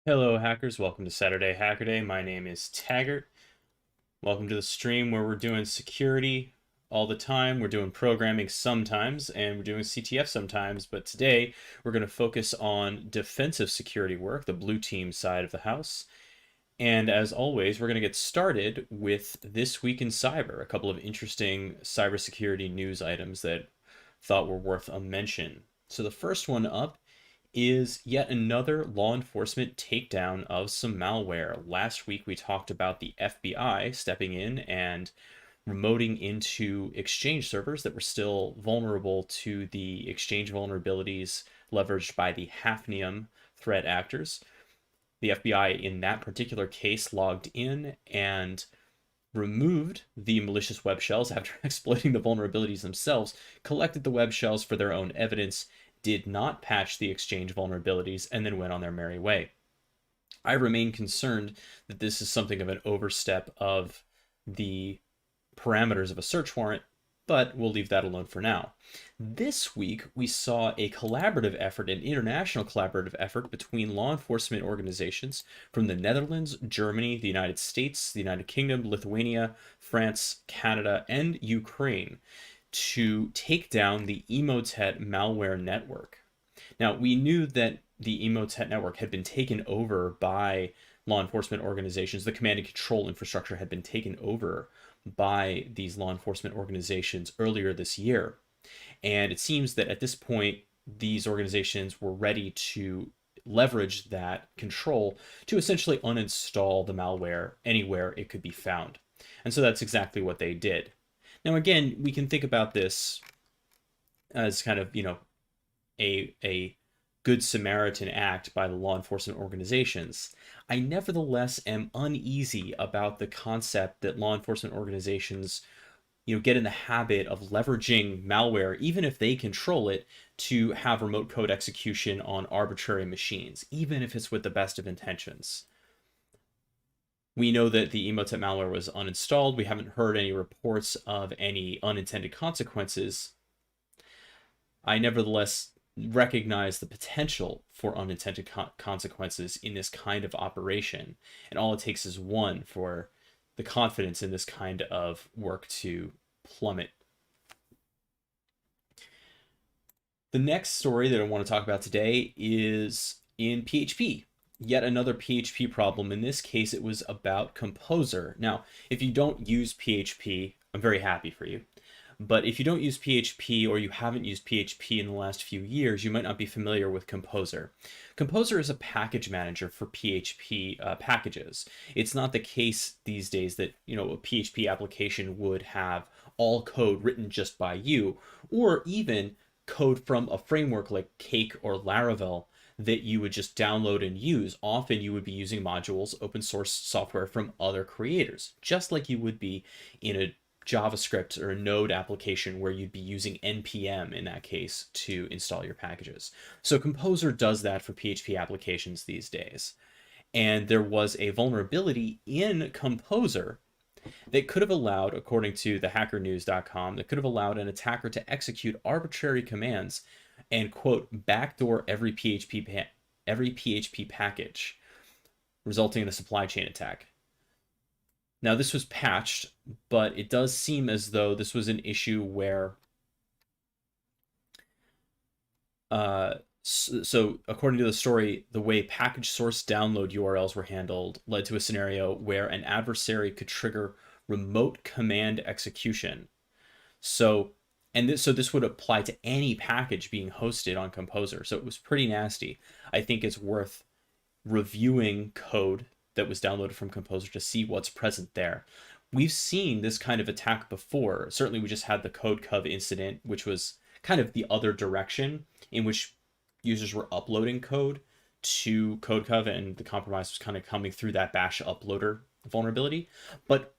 Hello, hackers. Welcome to Saturday Hacker Day. My name is Taggart. Welcome to the stream where we're doing security all the time. We're doing programming sometimes, and we're doing CTF sometimes. But today, we're going to focus on defensive security work, the blue team side of the house. And as always, we're going to get started with This Week in Cyber, a couple of interesting cybersecurity news items that thought were worth a mention. So the first one up is yet another law enforcement takedown of some malware. Last week we talked about the FBI stepping in and remoting into Exchange servers that were still vulnerable to the Exchange vulnerabilities leveraged by the Hafnium threat actors. The FBI in that particular case logged in and removed the malicious web shells after exploiting the vulnerabilities themselves, collected the web shells for their own evidence, did not patch the Exchange vulnerabilities, and then went on their merry way. I remain concerned that this is something of an overstep of the parameters of a search warrant, but we'll leave that alone for now. This week, we saw a collaborative effort, an international collaborative effort between law enforcement organizations from the Netherlands, Germany, the United States, the United Kingdom, Lithuania, France, Canada, and Ukraine to take down the Emotet malware network. Now, we knew that the Emotet network had been taken over by law enforcement organizations. The command and control infrastructure had been taken over by these law enforcement organizations earlier this year. And it seems that at this point, these organizations were ready to leverage that control to essentially uninstall the malware anywhere it could be found. And so that's exactly what they did. Now, again, we can think about this as kind of, a good Samaritan act by the law enforcement organizations. I nevertheless am uneasy about the concept that law enforcement organizations get in the habit of leveraging malware, even if they control it, to have remote code execution on arbitrary machines, even if it's with the best of intentions. We know that the Emotet malware was uninstalled. We haven't heard any reports of any unintended consequences. I nevertheless recognize the potential for unintended consequences in this kind of operation. And all it takes is one for the confidence in this kind of work to plummet. The next story that I want to talk about today is in PHP. Yet another PHP problem. In this case, it was about Composer. Now, if you don't use PHP, I'm very happy for you. But if you don't use PHP or you haven't used PHP in the last few years, you might not be familiar with Composer. Composer is a package manager for PHP packages. It's not the case these days that, a PHP application would have all code written just by you, or even code from a framework like Cake or Laravel that you would just download and use. Often you would be using modules, open source software from other creators, just like you would be in a JavaScript or a Node application where you'd be using npm in that case to install your packages. So Composer does that for PHP applications these days. And there was a vulnerability in Composer that could have allowed, according to the hackernews.com, that could have allowed an attacker to execute arbitrary commands and, quote, backdoor every PHP package, resulting in a supply chain attack. Now, this was patched, but it does seem as though this was an issue where, so according to the story, the way package source download URLs were handled led to a scenario where an adversary could trigger remote command execution. So this would apply to any package being hosted on Composer. So it was pretty nasty. I think it's worth reviewing code that was downloaded from Composer to see what's present there. We've seen this kind of attack before. Certainly, we just had the CodeCov incident, which was kind of the other direction in which users were uploading code to CodeCov, and the compromise was kind of coming through that bash uploader vulnerability. But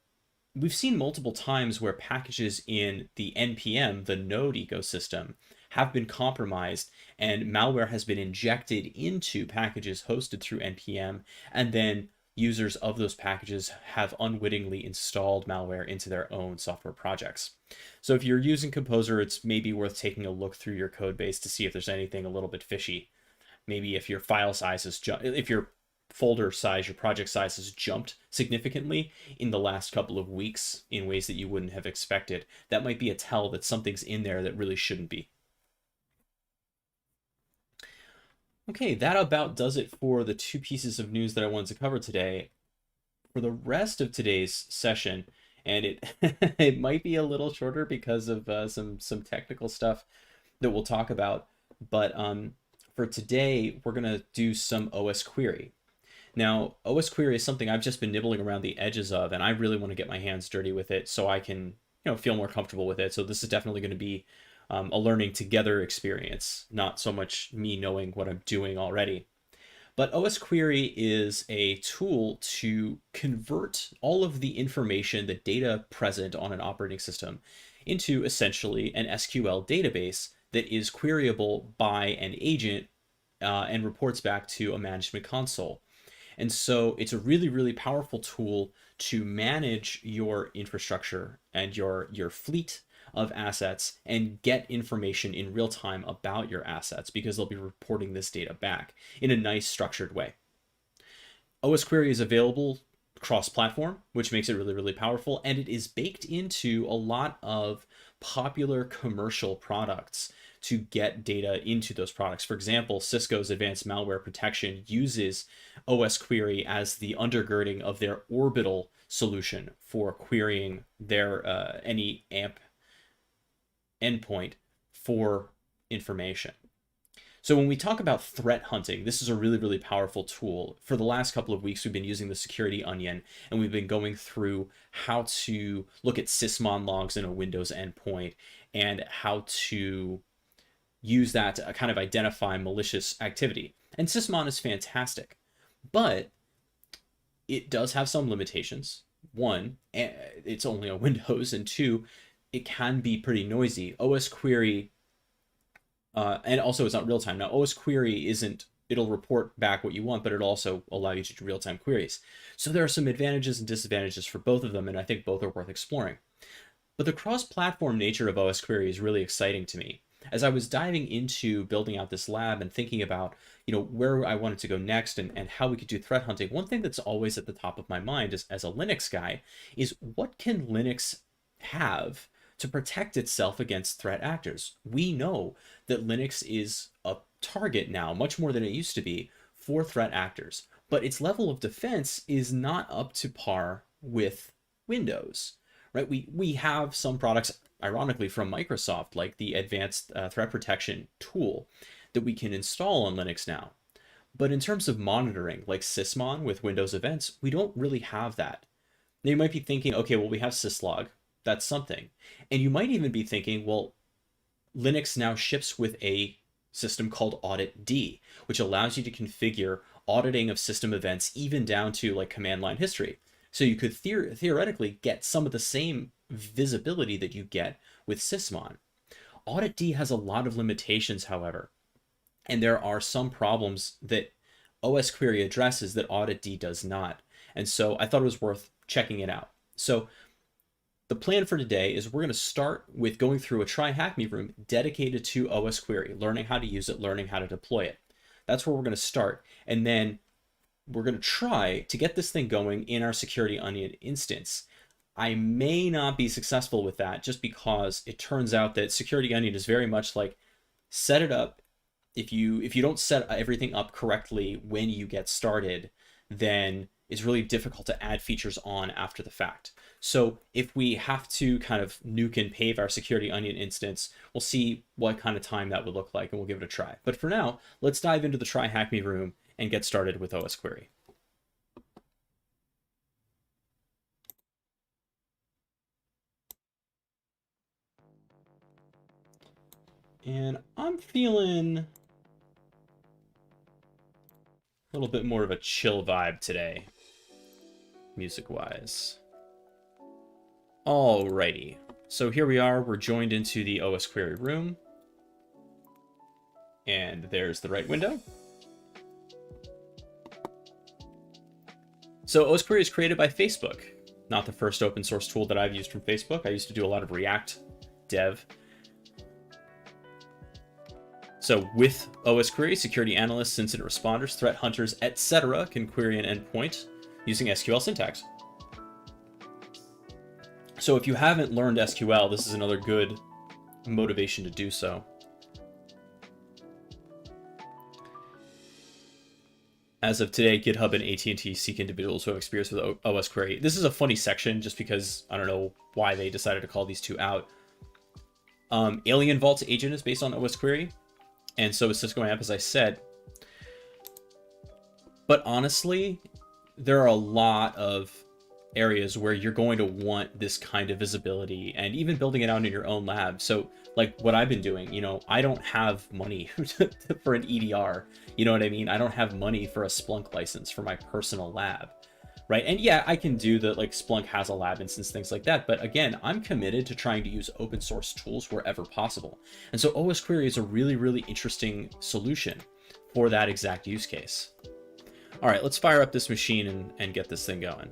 we've seen multiple times where packages in the npm, the Node ecosystem, have been compromised and malware has been injected into packages hosted through npm, and then users of those packages have unwittingly installed malware into their own software projects. So if you're using Composer, it's maybe worth taking a look through your code base to see if there's anything a little bit fishy. Maybe if your file size has if your folder size, your project size has jumped significantly in the last couple of weeks in ways that you wouldn't have expected, that might be a tell that something's in there that really shouldn't be. Okay, that about does it for the two pieces of news that I wanted to cover today. For the rest of today's session, and it it might be a little shorter because of some technical stuff that we'll talk about, but for today we're gonna do some osquery. Now, osquery is something I've just been nibbling around the edges of, and I really want to get my hands dirty with it so I can feel more comfortable with it. So this is definitely going to be a learning together experience, not so much me knowing what I'm doing already. But osquery is a tool to convert all of the information, the data present on an operating system, into essentially an SQL database that is queryable by an agent and reports back to a management console. And so it's a really, really powerful tool to manage your infrastructure and your fleet of assets and get information in real time about your assets, because they'll be reporting this data back in a nice structured way. osquery is available cross-platform, which makes it really, really powerful, and it is baked into a lot of popular commercial products. to get data into those products. For example, Cisco's advanced malware protection uses osquery as the undergirding of their orbital solution for querying their any AMP endpoint for information. So when we talk about threat hunting, this is a really, really powerful tool. For the last couple of weeks, we've been using the security onion, and we've been going through how to look at sysmon logs in a Windows endpoint and how to use that to kind of identify malicious activity. And sysmon is fantastic, but it does have some limitations. One, it's only on Windows, and two, it can be pretty noisy. osquery and also it's not real time. Now, osquery it'll report back what you want, but it'll also allow you to do real time queries. So there are some advantages and disadvantages for both of them, and I think both are worth exploring. But the cross-platform nature of osquery is really exciting to me. As I was diving into building out this lab and thinking about, where I wanted to go next and how we could do threat hunting, one thing that's always at the top of my mind as a Linux guy is what can Linux have to protect itself against threat actors? We know that Linux is a target now, much more than it used to be, for threat actors. But its level of defense is not up to par with Windows, right? We have some products, ironically, from Microsoft, like the Advanced Threat Protection tool that we can install on Linux now. But in terms of monitoring, like sysmon with Windows events, we don't really have that. Now you might be thinking, okay, well, we have syslog. That's something. And you might even be thinking, well, Linux now ships with a system called Audit D, which allows you to configure auditing of system events even down to like command line history. So you could theoretically get some of the same visibility that you get with sysmon. Audit D has a lot of limitations, however, and there are some problems that osquery addresses that Audit D does not. And so I thought it was worth checking it out. So the plan for today is we're going to start with going through a Try Hack Me room dedicated to osquery, learning how to use it, learning how to deploy it. That's where we're going to start. And then we're going to try to get this thing going in our Security Onion instance. I may not be successful with that just because it turns out that Security Onion is very much like set it up. If you don't set everything up correctly when you get started, then it's really difficult to add features on after the fact. So if we have to kind of nuke and pave our Security Onion instance, we'll see what kind of time that would look like, and we'll give it a try. But for now, let's dive into the Try Hack Me room and get started with osquery. And I'm feeling a little bit more of a chill vibe today, music-wise. Alrighty, so here we are. We're joined into the osquery room, and there's the right window. So osquery is created by Facebook, not the first open source tool that I've used from Facebook. I used to do a lot of React dev. So with osquery, security analysts, incident responders, threat hunters, etc. can query an endpoint using SQL syntax. So if you haven't learned SQL, this is another good motivation to do so. As of today, GitHub and AT&T seek individuals who have experience with osquery. This is a funny section just because I don't know why they decided to call these two out. Alien Vault's agent is based on osquery, and so is Cisco AMP, as I said. But honestly, there are a lot of areas where you're going to want this kind of visibility and even building it out in your own lab. So like what I've been doing, I don't have money for an EDR. You know what I mean? I don't have money for a Splunk license for my personal lab, right? And yeah, I can do the like Splunk has a lab instance, things like that. But again, I'm committed to trying to use open source tools wherever possible. And so osquery is a really, really interesting solution for that exact use case. All right, let's fire up this machine and get this thing going.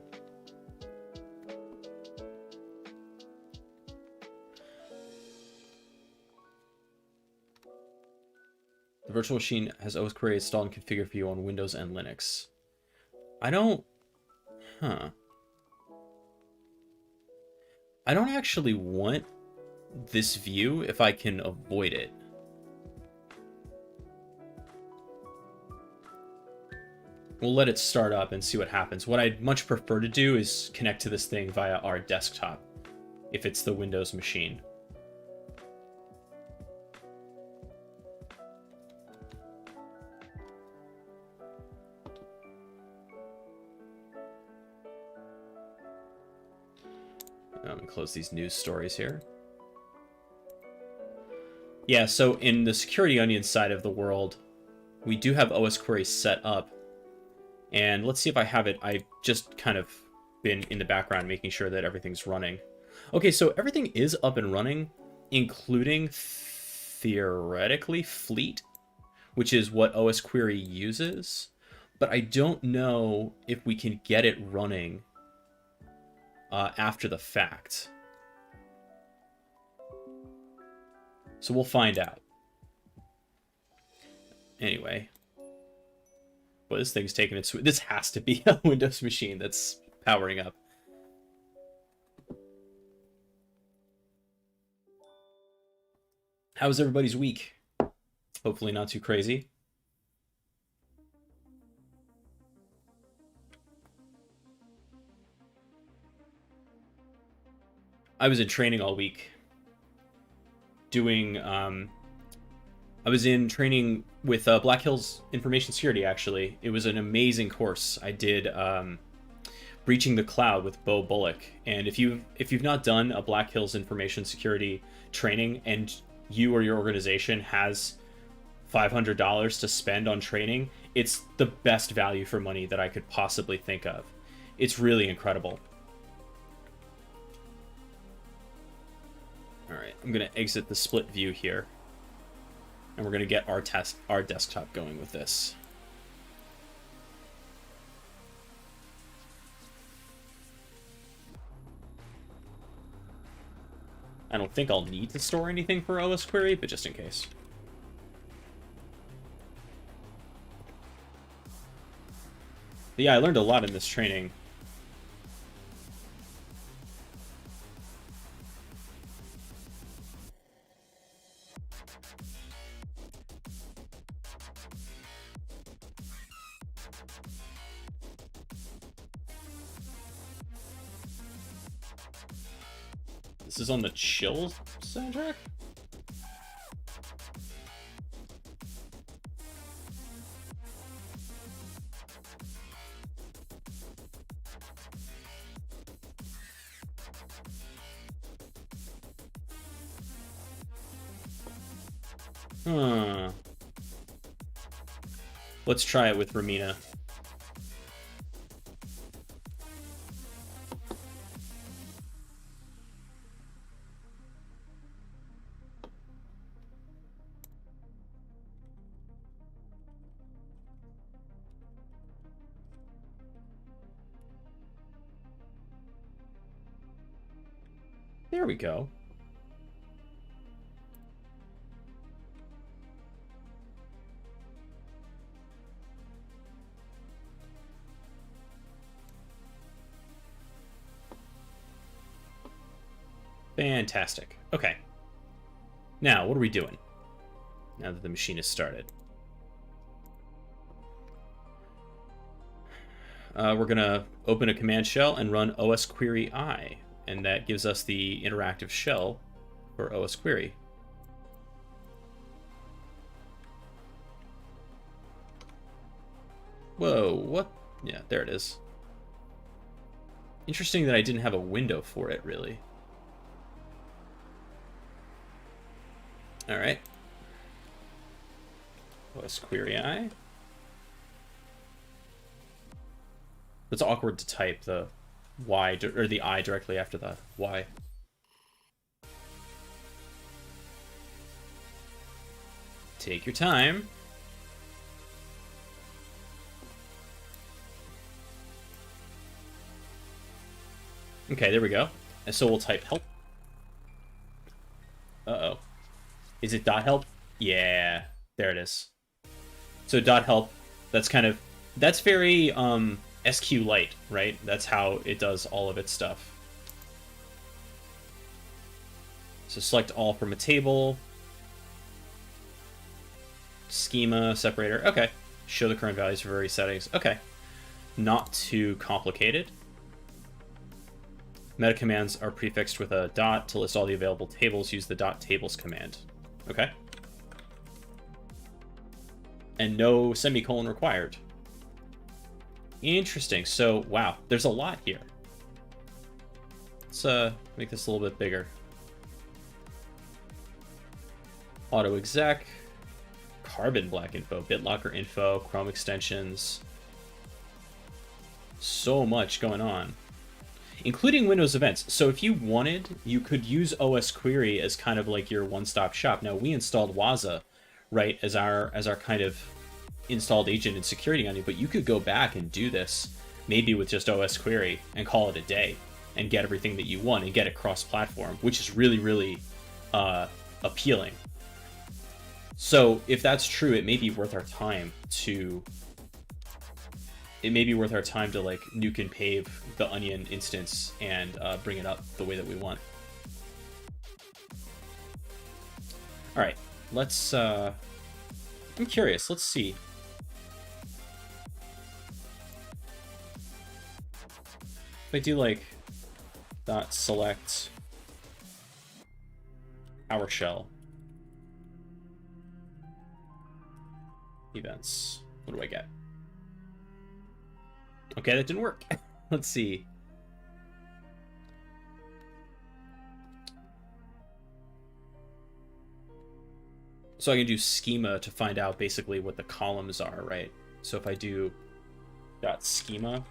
The virtual machine has osquery installed and configured for you on Windows and Linux. I don't actually want this view if I can avoid it. We'll let it start up and see what happens. What I'd much prefer to do is connect to this thing via our desktop, if it's the Windows machine. Let me close these news stories here. Yeah, so in the Security Onion side of the world, we do have osquery set up. And let's see if I have it. I've just kind of been in the background making sure that everything's running. Okay, so everything is up and running, including theoretically Fleet, which is what osquery uses. But I don't know if we can get it running after the fact. So we'll find out. Anyway. Well, this thing's taking its... This has to be a Windows machine that's powering up. How was everybody's week? Hopefully not too crazy. I was in training all week. Doing... I was in training with Black Hills Information Security, actually. It was an amazing course. I did Breaching the Cloud with Bo Bullock. And if you've not done a Black Hills Information Security training and you or your organization has $500 to spend on training, it's the best value for money that I could possibly think of. It's really incredible. All right, I'm going to exit the split view here. And we're going to get our desktop going with this. I don't think I'll need to store anything for osquery, but just in case. But yeah, I learned a lot in this training. This is on the Chill soundtrack? Huh. Let's try it with Ramina. There we go. Fantastic. Okay. Now, what are we doing? Now that the machine has started. We're going to open a command shell and run osquery I. And that gives us the interactive shell for osquery. Whoa, what? Yeah, there it is. Interesting that I didn't have a window for it, really. All right. osquery I. It's awkward to type the Y or the I directly after the Y. Take your time. Okay, there we go. And so we'll type help. Uh-oh. Is it .help? Yeah, there it is. So .help, that's kind of, that's very SQLite, right? That's how it does all of its stuff. So select all from a table. Schema, separator, okay. Show the current values for various settings, okay. not too complicated. Meta commands are prefixed with a dot. To list all the available tables, use the dot tables command. Okay. And no semicolon required. Interesting. So, wow, there's a lot here. Let's make this a little bit bigger. Auto exec, carbon black info, BitLocker info, Chrome extensions. So much going on, including Windows events. So if you wanted, you could use osquery as kind of like your one-stop shop. Now we installed Waza, right, as our kind of installed agent in security onion, but you could go back and do this maybe with just osquery and call it a day and get everything that you want and get it cross-platform, which is really, really appealing. So if that's true, it may be worth our time to like nuke and pave the onion instance and bring it up the way that we want. All right, let's I'm curious, let's see. If I do like dot select PowerShell events, what do I get? Okay, that didn't work. Let's see. So I can do schema to find out basically what the columns are, right? So if I do dot schema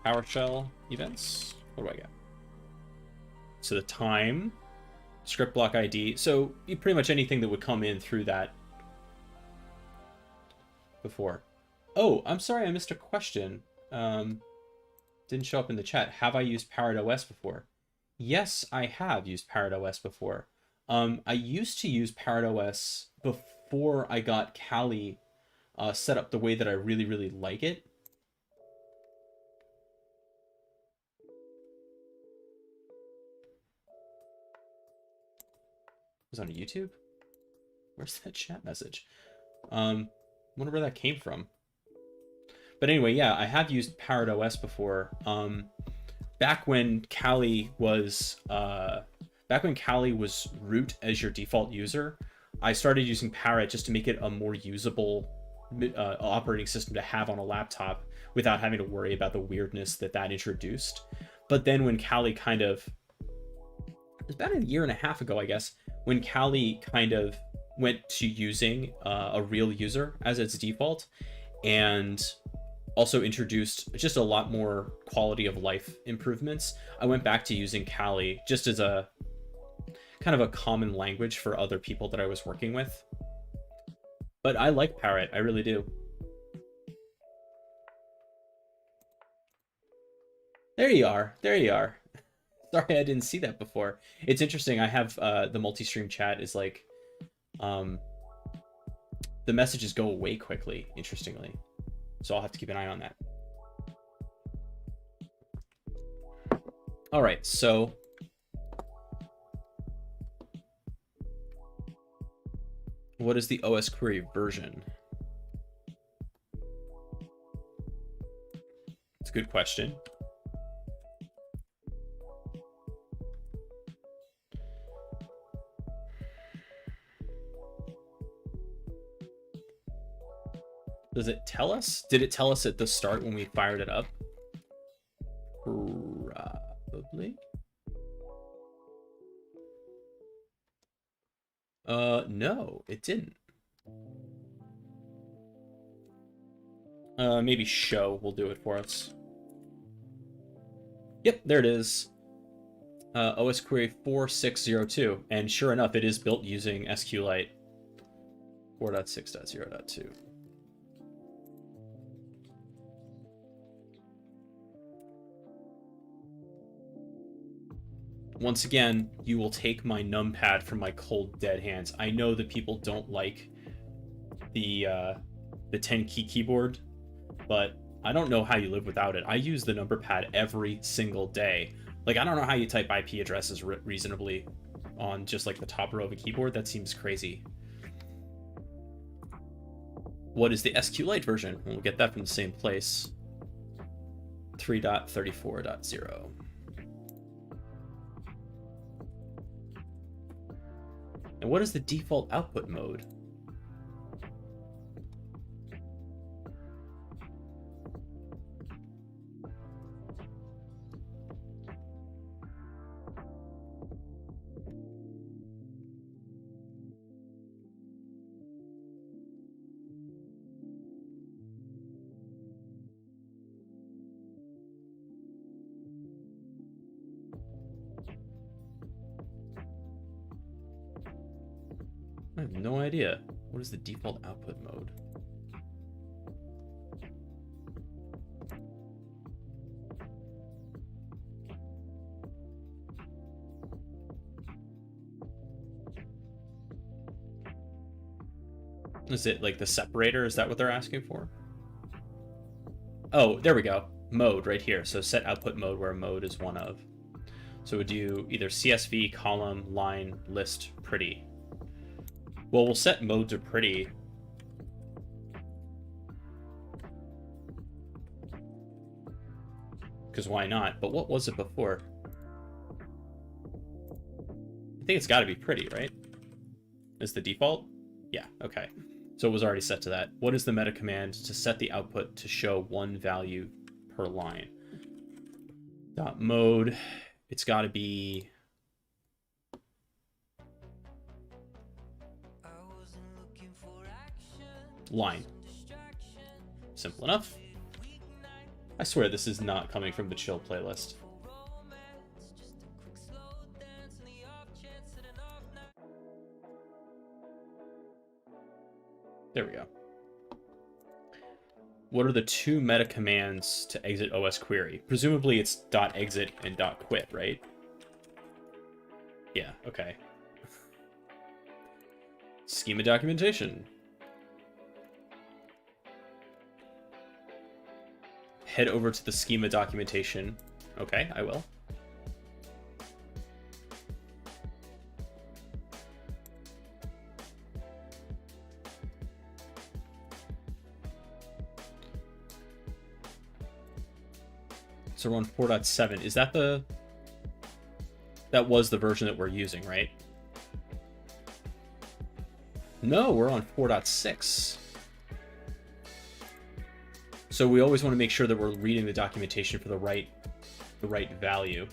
PowerShell events, what do I get? So the time, script block ID. So pretty much anything that would come in through that before. Oh, I'm sorry, I missed a question. Didn't show up in the chat. Have I used Parrot OS before? Yes, I have used Parrot OS before. I used to use Parrot OS before I got Kali set up the way that I really, really like it. Was on YouTube? Where's that chat message? Wonder where that came from. But anyway, yeah, I have used Parrot OS before. Back when Kali was root as your default user, I started using Parrot just to make it a more usable operating system to have on a laptop without having to worry about the weirdness that introduced. But then when Kali kind of, it was about a year and a half ago, I guess, when Kali kind of went to using a real user as its default, and also introduced just a lot more quality of life improvements, I went back to using Kali just as a kind of a common language for other people that I was working with. But I like Parrot, I really do. There you are, there you are. Sorry, I didn't see that before. It's interesting, I have the multi-stream chat is like, the messages go away quickly, interestingly. So I'll have to keep an eye on that. All right, so what is the osquery version? It's a good question. Does it tell us? Did it tell us at the start when we fired it up? Probably. No, it didn't. Maybe show will do it for us. Yep, there it is. osquery 4602, and sure enough, it is built using SQLite 4.6.0.2. Once again, you will take my numpad from my cold dead hands. I know that people don't like the 10-key keyboard, but I don't know how you live without it. I use the number pad every single day. Like, I don't know how you type IP addresses reasonably on just like the top row of a keyboard. That seems crazy. What is the SQLite version? We'll get that from the same place. 3.34.0. And what is the default output mode? I have no idea. What is the default output mode? Is it like the separator? Is that what they're asking for? Oh, there we go. Mode right here. So set output mode where mode is one of. So we'd do either CSV, column, line, list, pretty. Well, we'll set mode to pretty. Because why not? But what was it before? I think it's got to be pretty, right? Is the default? Yeah, okay. So it was already set to that. What is the meta command to set the output to show one value per line? Dot mode. It's got to be... line. Simple enough. I swear this is not coming from the chill playlist. There we go. What are the two meta commands to exit osquery? Presumably it's .exit and .quit, right? Yeah, okay. Schema documentation. Head over to the schema documentation. Okay, I will. So we're on 4.7. Is that the... That was the version that we're using, right? No, we're on 4.6. So we always want to make sure that we're reading the documentation for the right value.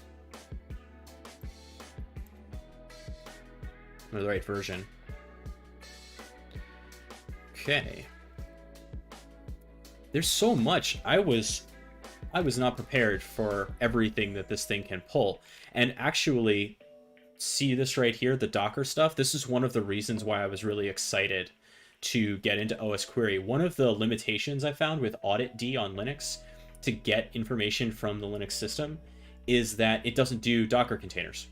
Or the right version. Okay. There's so much. I was not prepared for everything that this thing can pull. And actually, see this right here, the Docker stuff? This is one of the reasons why I was really excited to get into osquery. One of the limitations I found with audit-d on Linux to get information from the Linux system is that it doesn't do Docker containers,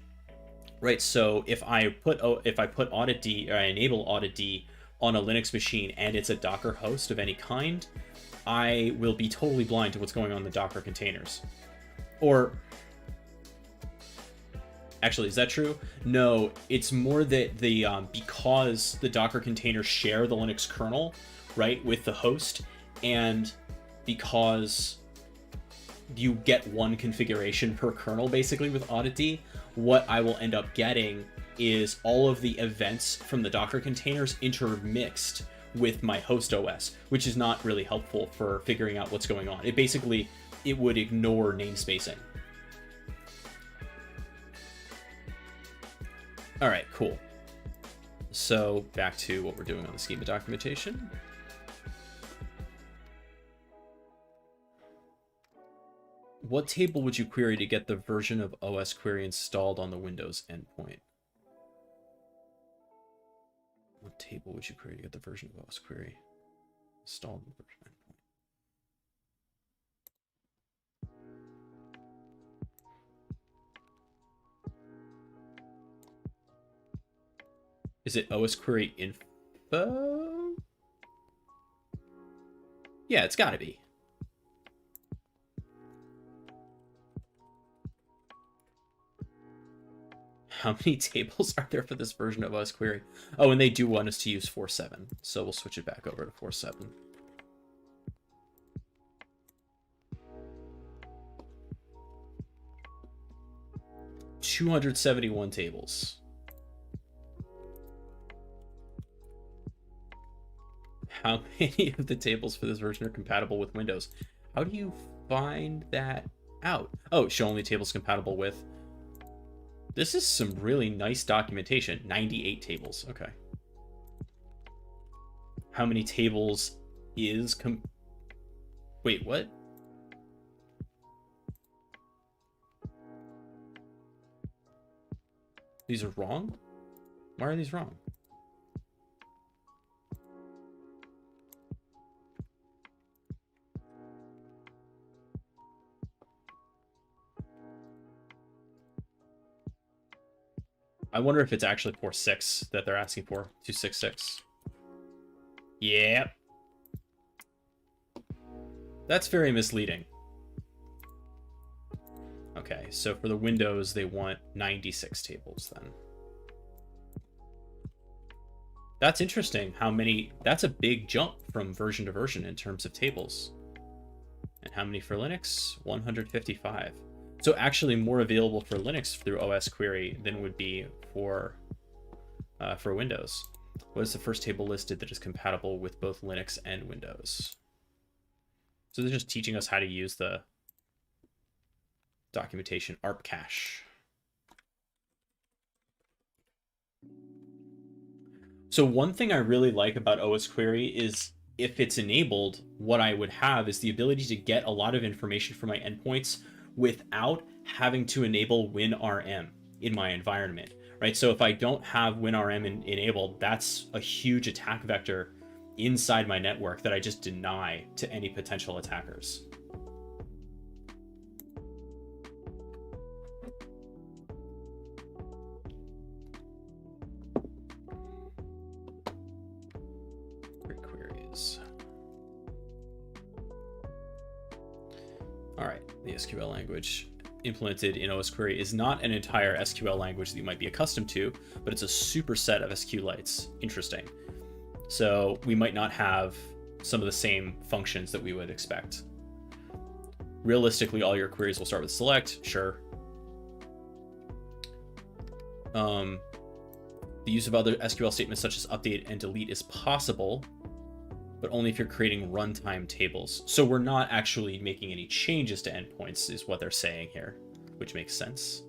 right? So if I put audit-d, or I enable audit-d on a Linux machine and it's a Docker host of any kind, I will be totally blind to what's going on in the Docker containers. Or actually, is that true? No, it's more that the because the Docker containers share the Linux kernel, right, with the host, and because you get one configuration per kernel, basically, with audit-d, what I will end up getting is all of the events from the Docker containers intermixed with my host OS, which is not really helpful for figuring out what's going on. It would ignore namespacing. All right, cool. So back to what we're doing on the schema documentation. What table would you query to get the version of osquery installed on the Windows endpoint? What table would you query to get the version of osquery installed on the version endpoint? Is it osquery info? Yeah, it's gotta be. How many tables are there for this version of osquery? Oh, and they do want us to use 4.7, so we'll switch it back over to 4.7. 271 tables. How many of the tables for this version are compatible with Windows? How do you find that out? Oh, show only tables compatible with. This is some really nice documentation. 98 tables. Okay. How many tables is Wait, what? These are wrong? Why are these wrong? I wonder if it's actually 4.6 that they're asking for. 266. Yeah. That's very misleading. Okay, so for the Windows, they want 96 tables then. That's interesting how many... That's a big jump from version to version in terms of tables. And how many for Linux? 155. So actually more available for Linux through osquery than would be for Windows. What is the first table listed that is compatible with both Linux and Windows? So they're just teaching us how to use the documentation ARP cache. So one thing I really like about osquery is if it's enabled, what I would have is the ability to get a lot of information from my endpoints without having to enable WinRM in my environment, right? So if I don't have WinRM enabled, that's a huge attack vector inside my network that I just deny to any potential attackers. Great queries. All right, the SQL language implemented in osquery is not an entire SQL language that you might be accustomed to, but it's a superset of SQLites. Interesting. So we might not have some of the same functions that we would expect. Realistically, all your queries will start with select, sure. The use of other SQL statements such as update and delete is possible, but only if you're creating runtime tables. So we're not actually making any changes to endpoints is what they're saying here, which makes sense.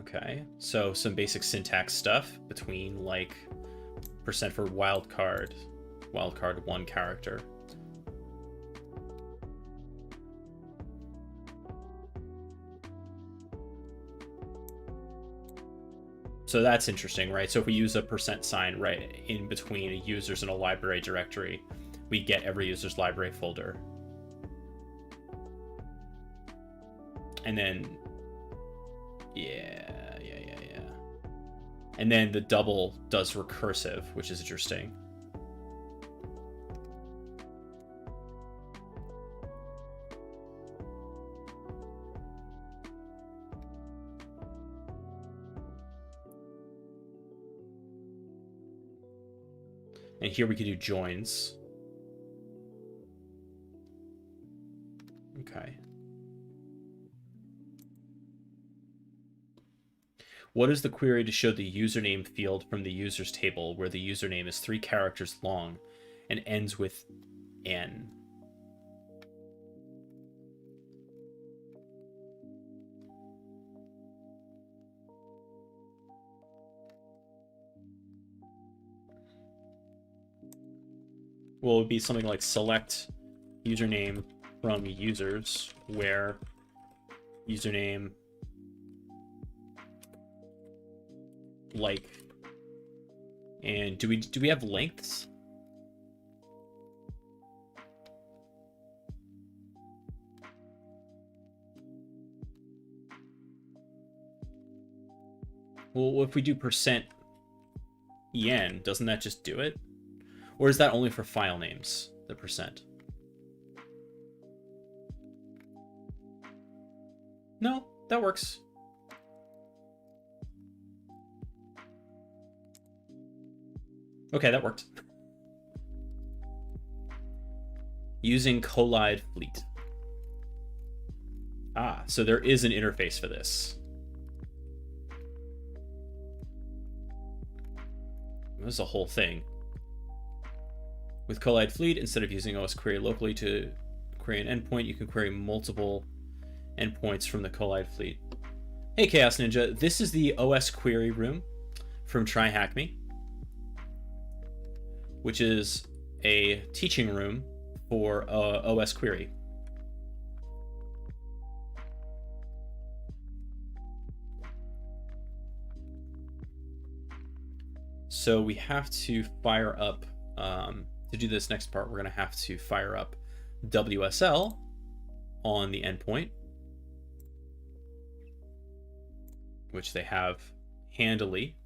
Okay, so some basic syntax stuff between like percent for wildcard 1 character. So that's interesting, right? So if we use a percent sign right in between a user's and a library directory, we get every user's library folder. And then, yeah. And then the double does recursive, which is interesting. And here we could do joins. Okay. What is the query to show the username field from the users table where the username is 3 characters long and ends with N? Well, it would be something like select username from users where username like, and do we have lengths? Well, if we do percent %en, doesn't that just do it? Or is that only for file names, the percent? No, that works. Okay, that worked. Using Collide Fleet. Ah, so there is an interface for this. This is a whole thing. With Collide Fleet, instead of using osquery locally to query an endpoint, you can query multiple endpoints from the Collide Fleet. Hey, Chaos Ninja, this is the osquery room from TryHackMe, which is a teaching room for osquery. So we have to fire up, to do this next part, we're going to have to fire up WSL on the endpoint, which they have handily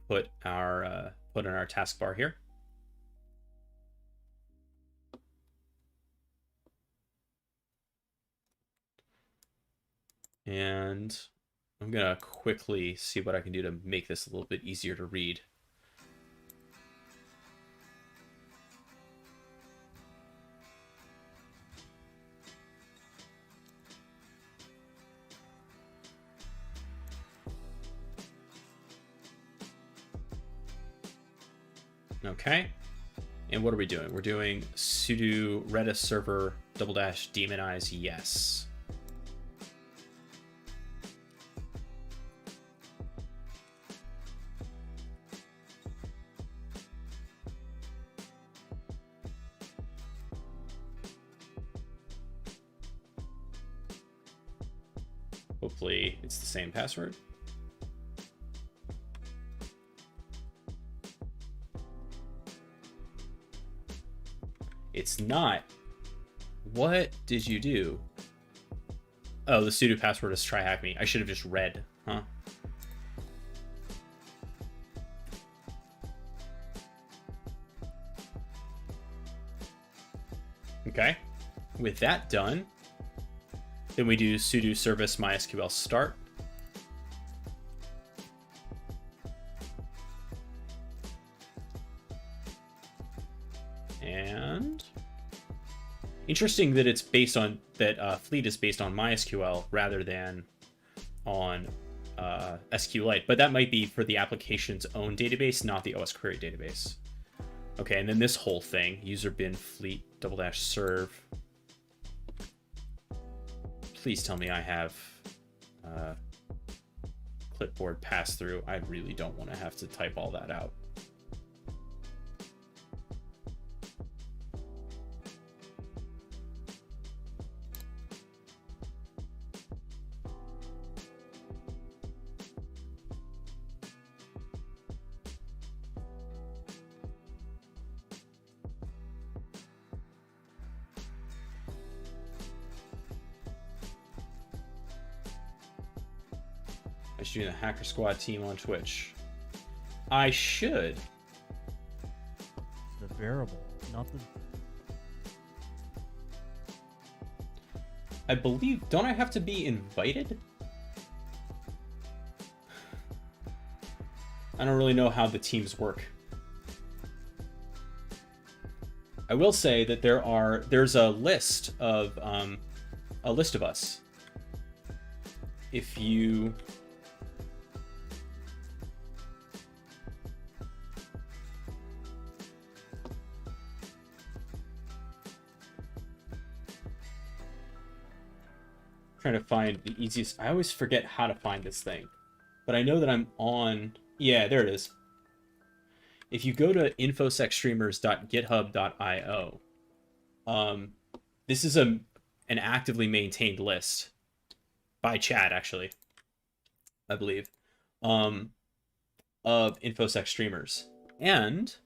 put in our taskbar here. And I'm going to quickly see what I can do to make this a little bit easier to read. Okay. And what are we doing? We're doing sudo redis server --demonize yes. Hopefully it's the same password. It's not. What did you do? Oh, the sudo password is TryHackMe. I should have just read, huh? Okay. With that done, then we do sudo service mysql start. And interesting that it's based on that Fleet is based on MySQL rather than on SQLite, but that might be for the application's own database, not the osquery database. Okay, and then this whole thing, user bin fleet --serve. Please tell me I have clipboard pass through. I really don't want to have to type all that out. I should do the Hacker Squad team on Twitch. I should. The variable, not the... I believe, don't I have to be invited? I don't really know how the teams work. I will say that there's a list of us. If you trying to find the easiest. I always forget how to find this thing, but I know that I'm on. Yeah, there it is. If you go to infosecstreamers.github.io, this is an actively maintained list by Chad, actually, I believe, of infosec streamers, and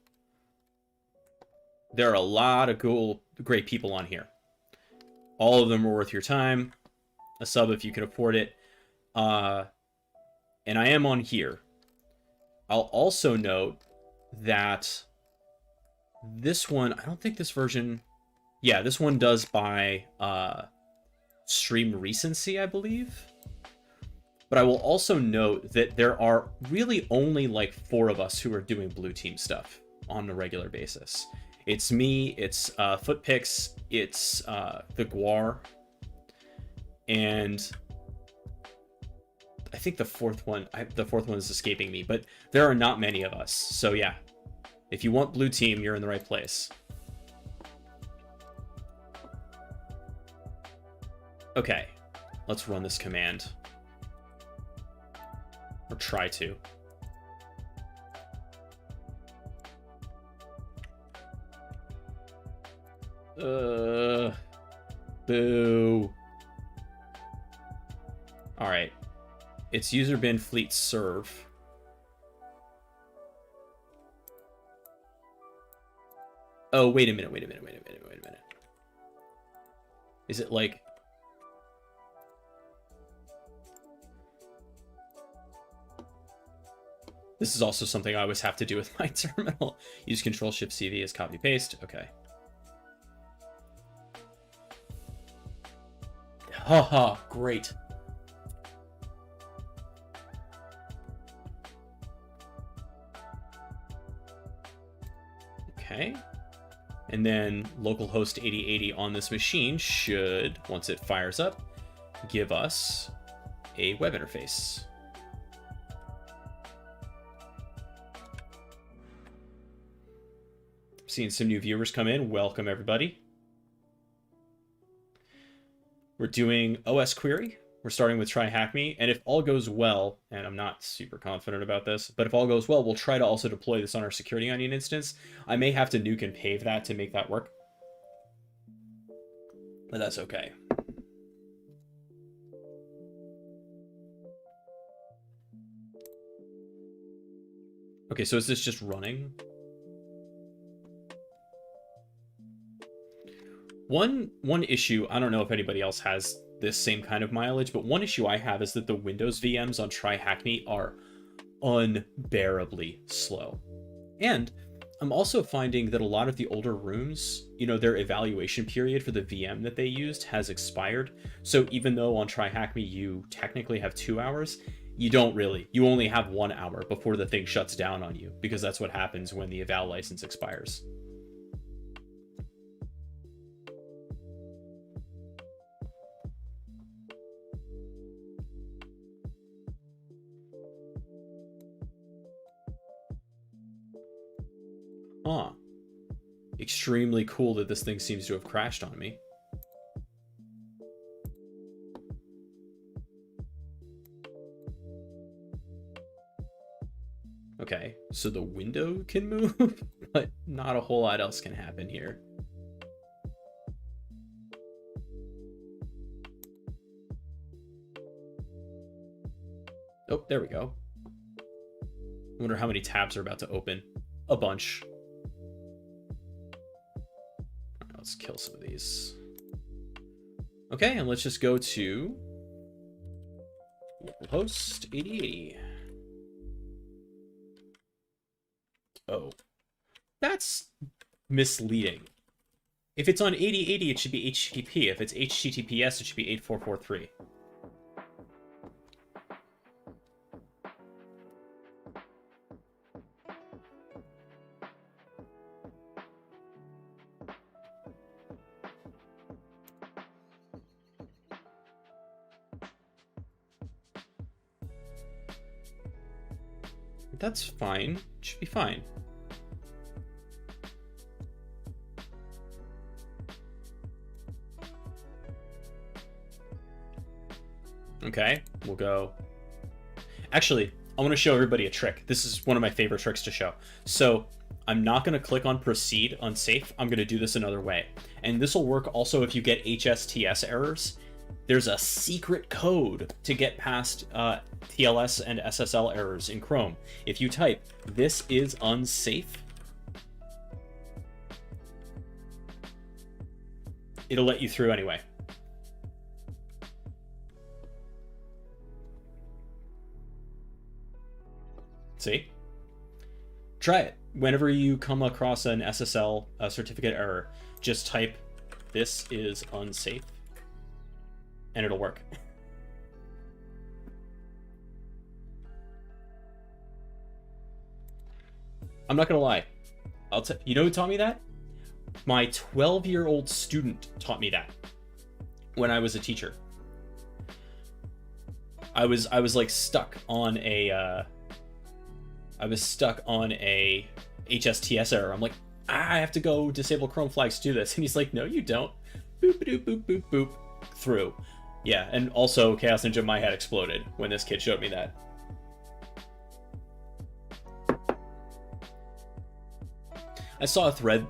there are a lot of cool, great people on here. All of them are worth your time. A sub if you can afford it. And I am on here. I'll also note that this one, I don't think this version, yeah, this one does by stream recency, I believe. But I will also note that there are really only like 4 of us who are doing blue team stuff on a regular basis. It's me, it's Footpix, it's the Guar, and I think the fourth one is escaping me, but there are not many of us. So yeah, if you want blue team, you're in the right place. Okay, let's run this command. Or try to. Boo. Alright. It's user bin fleet serve. Oh, wait a minute. Is it like... This is also something I always have to do with my terminal. Use Control-Shift-CV as copy-paste. Okay. Haha, great. Okay. And then localhost 8080 on this machine should, once it fires up, give us a web interface. Seeing some new viewers come in. Welcome, everybody. We're doing osquery. We're starting with try hack me, and if all goes well, and I'm not super confident about this, but if all goes well, we'll try to also deploy this on our security onion instance. I may have to nuke and pave that to make that work, but that's okay. Okay, so is this just running? One issue, I don't know if anybody else has this same kind of mileage, but one issue I have is that the Windows VMs on Try Hack Me are unbearably slow. And I'm also finding that a lot of the older rooms, you know, their evaluation period for the VM that they used has expired. So even though on Try Hack Me you technically have 2 hours, you don't really. You only have 1 hour before the thing shuts down on you, because that's what happens when the eval license expires. Huh. Extremely cool that this thing seems to have crashed on me. Okay, so the window can move, but not a whole lot else can happen here. Oh, there we go. I wonder how many tabs are about to open. A bunch. Let's kill some of these. Okay, and let's just go to localhost 8080. Oh, that's misleading. If it's on 8080, it should be HTTP. If it's HTTPS, it should be 8443. That's fine. It should be fine. Okay, we'll go. Actually, I want to show everybody a trick. This is one of my favorite tricks to show. So I'm not going to click on proceed on safe. I'm going to do this another way. And this will work also if you get HSTS errors. There's a secret code to get past TLS and SSL errors in Chrome. If you type, "this is unsafe," it'll let you through anyway. See? Try it. Whenever you come across an SSL certificate error, just type, "this is unsafe," and it'll work. I'm not gonna lie. You know who taught me that? My 12-year-old student taught me that when I was a teacher. I was like stuck on a HSTS error. I'm like, I have to go disable Chrome flags to do this, and he's like, no, you don't. Boop boop boop boop boop through. Yeah, and also Chaos Ninja my head exploded when this kid showed me that. I saw a thread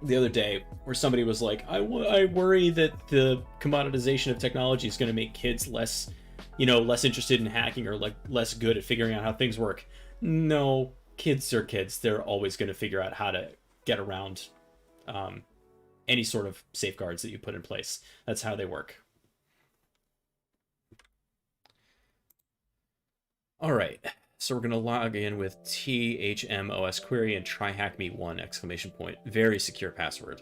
the other day where somebody was like, I worry that the commoditization of technology is going to make kids less, less interested in hacking, or like less good at figuring out how things work. No, kids are kids. They're always going to figure out how to get around any sort of safeguards that you put in place. That's how they work. All right. So we're going to log in with THM osquery and try hack me 1 exclamation point. Very secure password.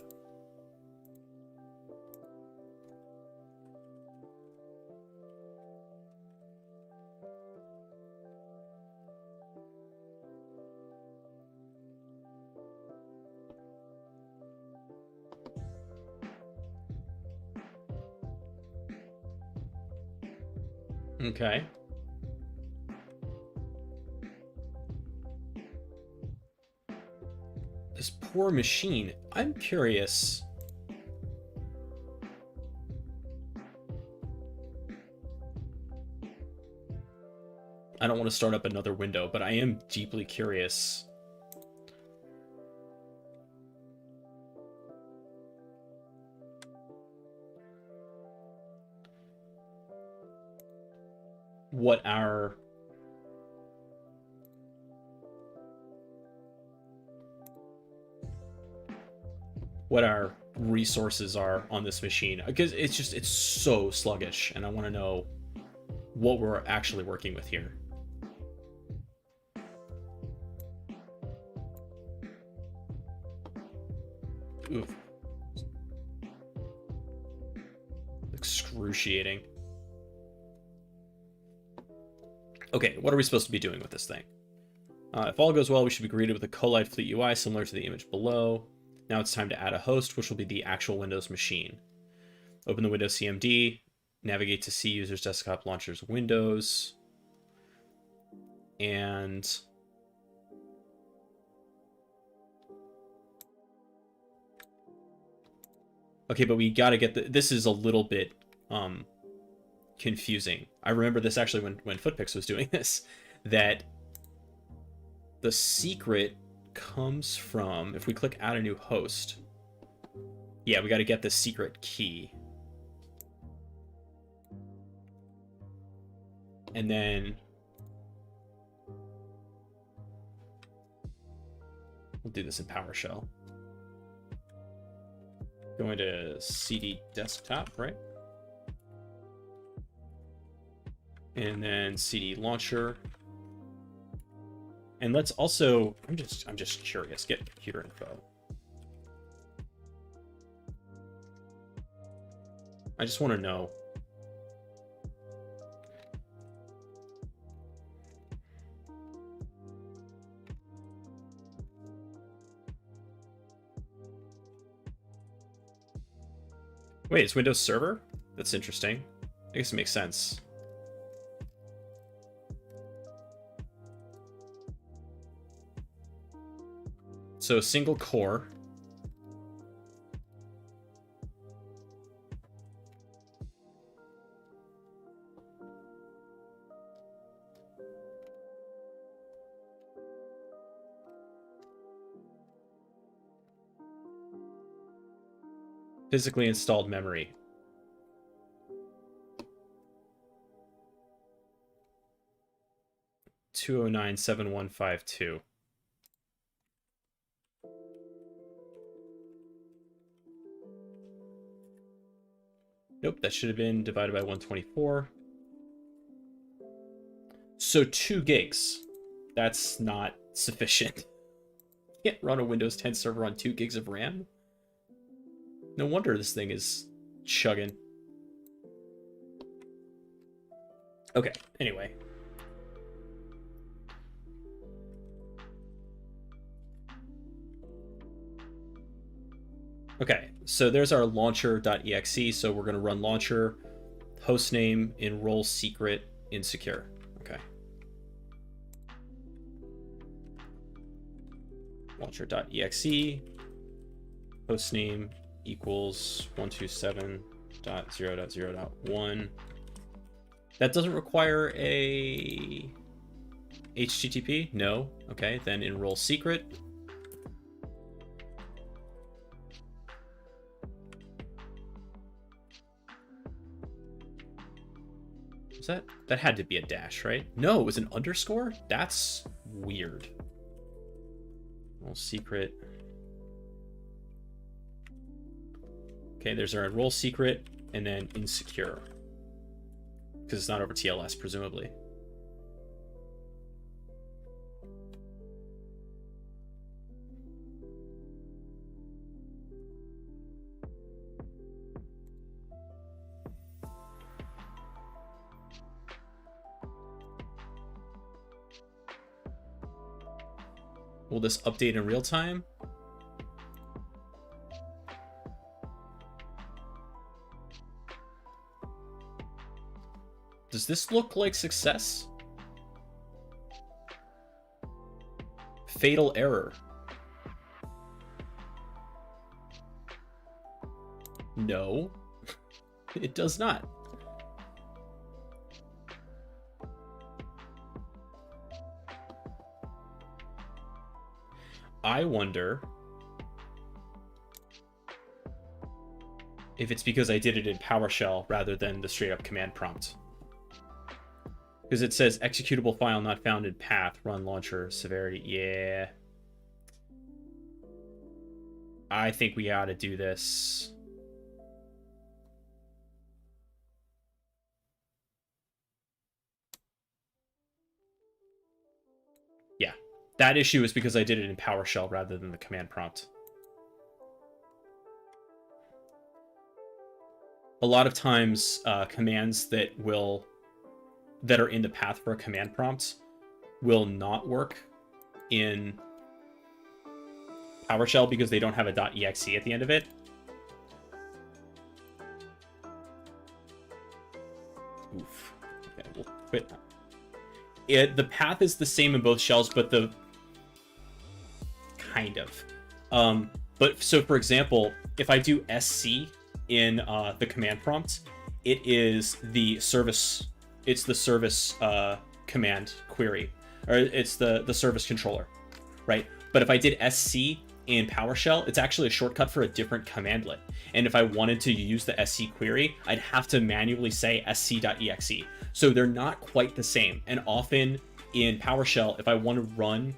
Okay. This poor machine. I'm curious. I don't want to start up another window, but I am deeply curious. What our resources are on this machine, because it's so sluggish, and I want to know what we're actually working with here. Oof. Excruciating. Okay, what are we supposed to be doing with this thing? If all goes well, we should be greeted with a Collide Fleet UI similar to the image below. Now it's time to add a host, which will be the actual Windows machine. Open the Windows CMD, navigate to C user's desktop launcher's Windows, and okay, but we got to get this is a little bit confusing. I remember this actually when Footpix was doing this, that the secret comes from, if we click add a new host, yeah, we got to get the secret key, and then we'll do this in PowerShell. Going to CD desktop, right? And then CD launcher. And let's also, I'm just curious, get computer info. I just want to know. Wait, it's Windows Server? That's interesting. I guess it makes sense. So single core. Physically installed memory. $209,7152. Nope, that should have been divided by 124. So 2 gigs. That's not sufficient. Can't run a Windows 10 server on 2 gigs of RAM. No wonder this thing is chugging. Okay, anyway. Okay, so there's our launcher.exe. So we're going to run launcher, hostname, enroll secret, insecure. Okay. Launcher.exe, hostname equals 127.0.0.1. That doesn't require a HTTP? No. Okay, then enroll secret. Was that had to be a dash, right? No, it was an underscore? That's weird. Enroll secret. Okay, there's our enroll secret, and then insecure. Because it's not over TLS, presumably. Will this update in real time? Does this look like success? Fatal error. No, it does not. I wonder if it's because I did it in PowerShell rather than the straight up command prompt. Because it says executable file not found in path, run launcher, severity. Yeah. I think we ought to do this. Yeah. That issue is because I did it in PowerShell rather than the command prompt. A lot of times, commands that are in the path for a command prompt will not work in PowerShell because they don't have a .exe at the end of it. Oof. Okay, we'll quit. The path is the same in both shells, but the kind of. But so for example, if I do sc in the command prompt, it is the service. It's the service command query, or it's the service controller, right? But if I did sc in PowerShell, it's actually a shortcut for a different commandlet. And if I wanted to use the sc query, I'd have to manually say sc.exe. So they're not quite the same. And often in PowerShell, if I want to run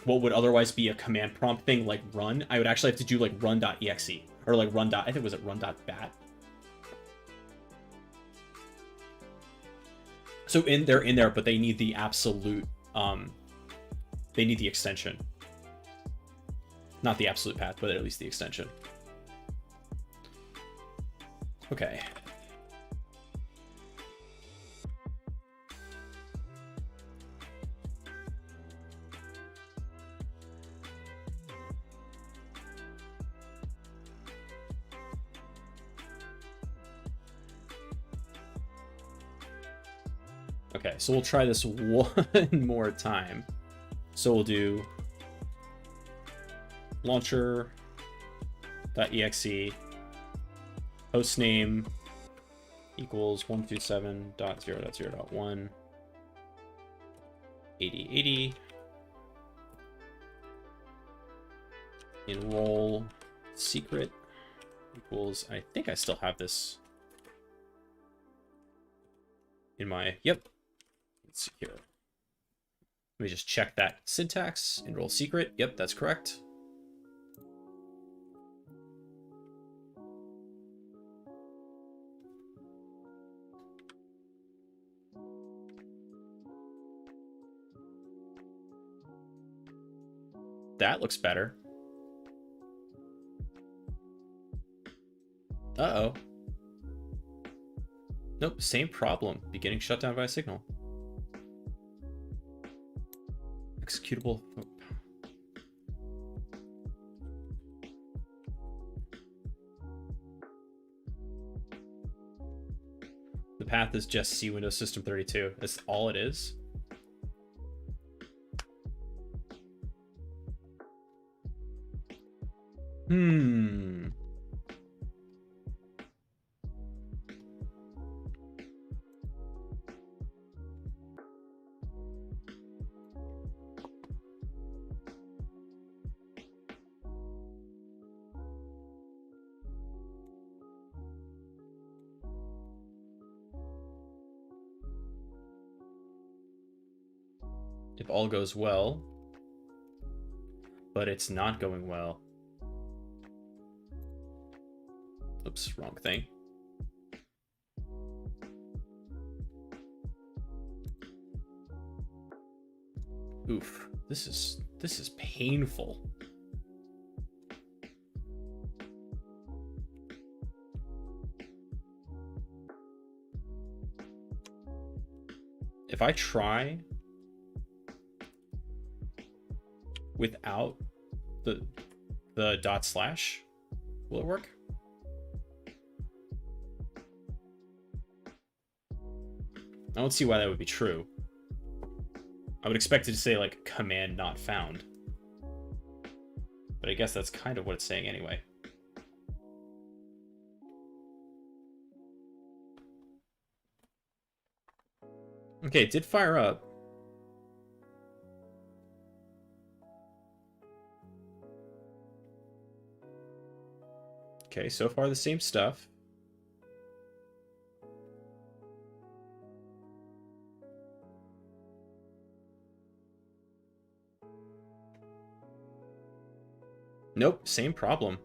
what would otherwise be a command prompt thing like run, I would actually have to do like run.exe or like run. I think it was at run.bat. So they're in there, but they need the absolute, they need the extension. Not the absolute path, but at least the extension. Okay. Okay, so we'll try this one more time. So we'll do launcher.exe, hostname equals 127.0.0.1, 8080, enroll secret equals, I think I still have this in my, yep, it's secure. Let me just check that syntax. Enroll secret. Yep, that's correct. That looks better. Uh-oh. Nope, same problem. Beginning shutdown by signal. Executable. path is just C Windows System 32. That's all it is. If all goes well, but it's not going well. Oops, wrong thing. Oof, this is painful. If I try without the dot slash, will it work? I don't see why that would be true. I would expect it to say like command not found. But I guess that's kind of what it's saying anyway. Okay, it did fire up. Okay, so far the same stuff. Nope, same problem.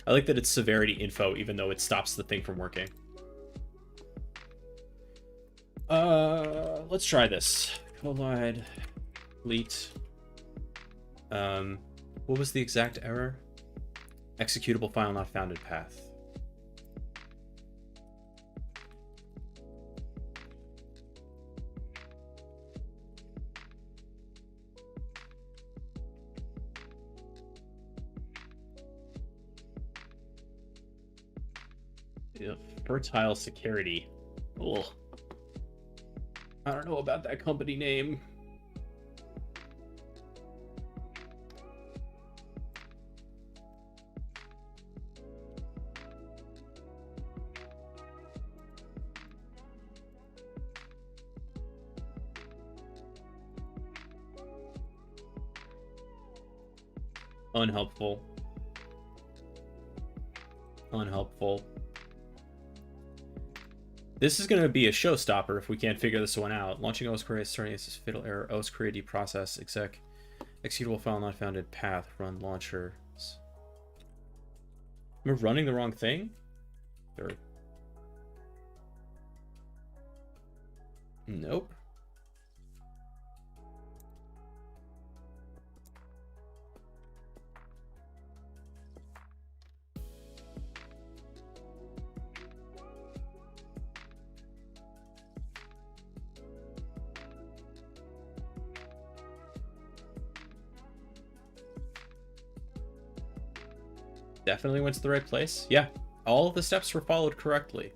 I like that it's severity info, even though it stops the thing from working. Let's try this. Collide, delete. What was the exact error? Executable file not found in path. Fertile Security. Ugh. I don't know about that company name. Unhelpful. Unhelpful. This is going to be a showstopper if we can't figure this one out. Launching osquery starting as fatal error. Osquery deprocess exec. Executable file not found in path. Run launcher. We're running the wrong thing? Or... Nope. Definitely went to the right place. Yeah, all of the steps were followed correctly.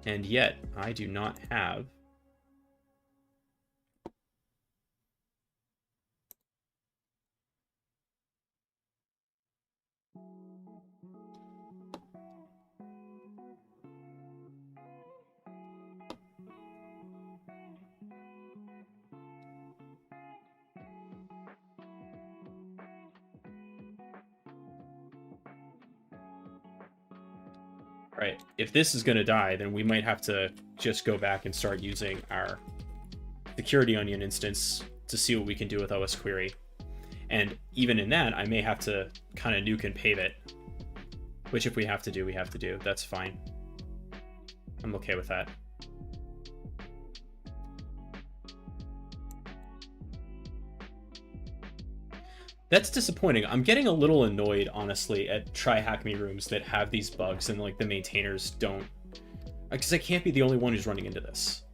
And yet, I do not have... Right, if this is going to die, then we might have to just go back and start using our security onion instance to see what we can do with osquery. And even in that, I may have to kind of nuke and pave it. Which if we have to do, we have to do. That's fine. I'm okay with that. That's disappointing. I'm getting a little annoyed, honestly, at Try Hack Me rooms that have these bugs and like the maintainers don't. Because I can't be the only one who's running into this.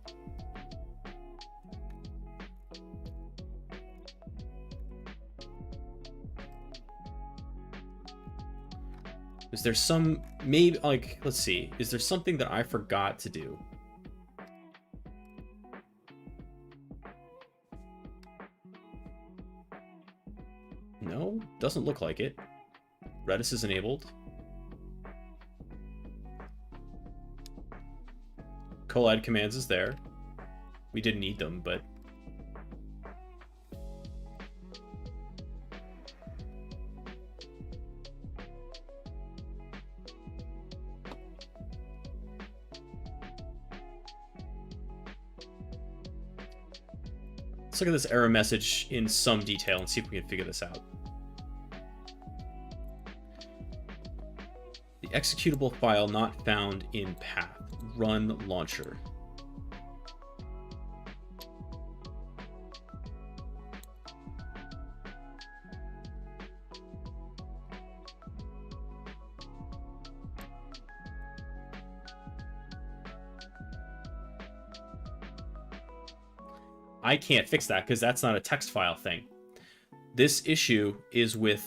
Is there some, maybe, like, let's see. Is there something that I forgot to do? No, doesn't look like it. Redis is enabled. Collide commands is there. We didn't need them, but... Let's look at this error message in some detail and see if we can figure this out. The executable file not found in path. Run launcher. I can't fix that because that's not a text file thing. This issue is with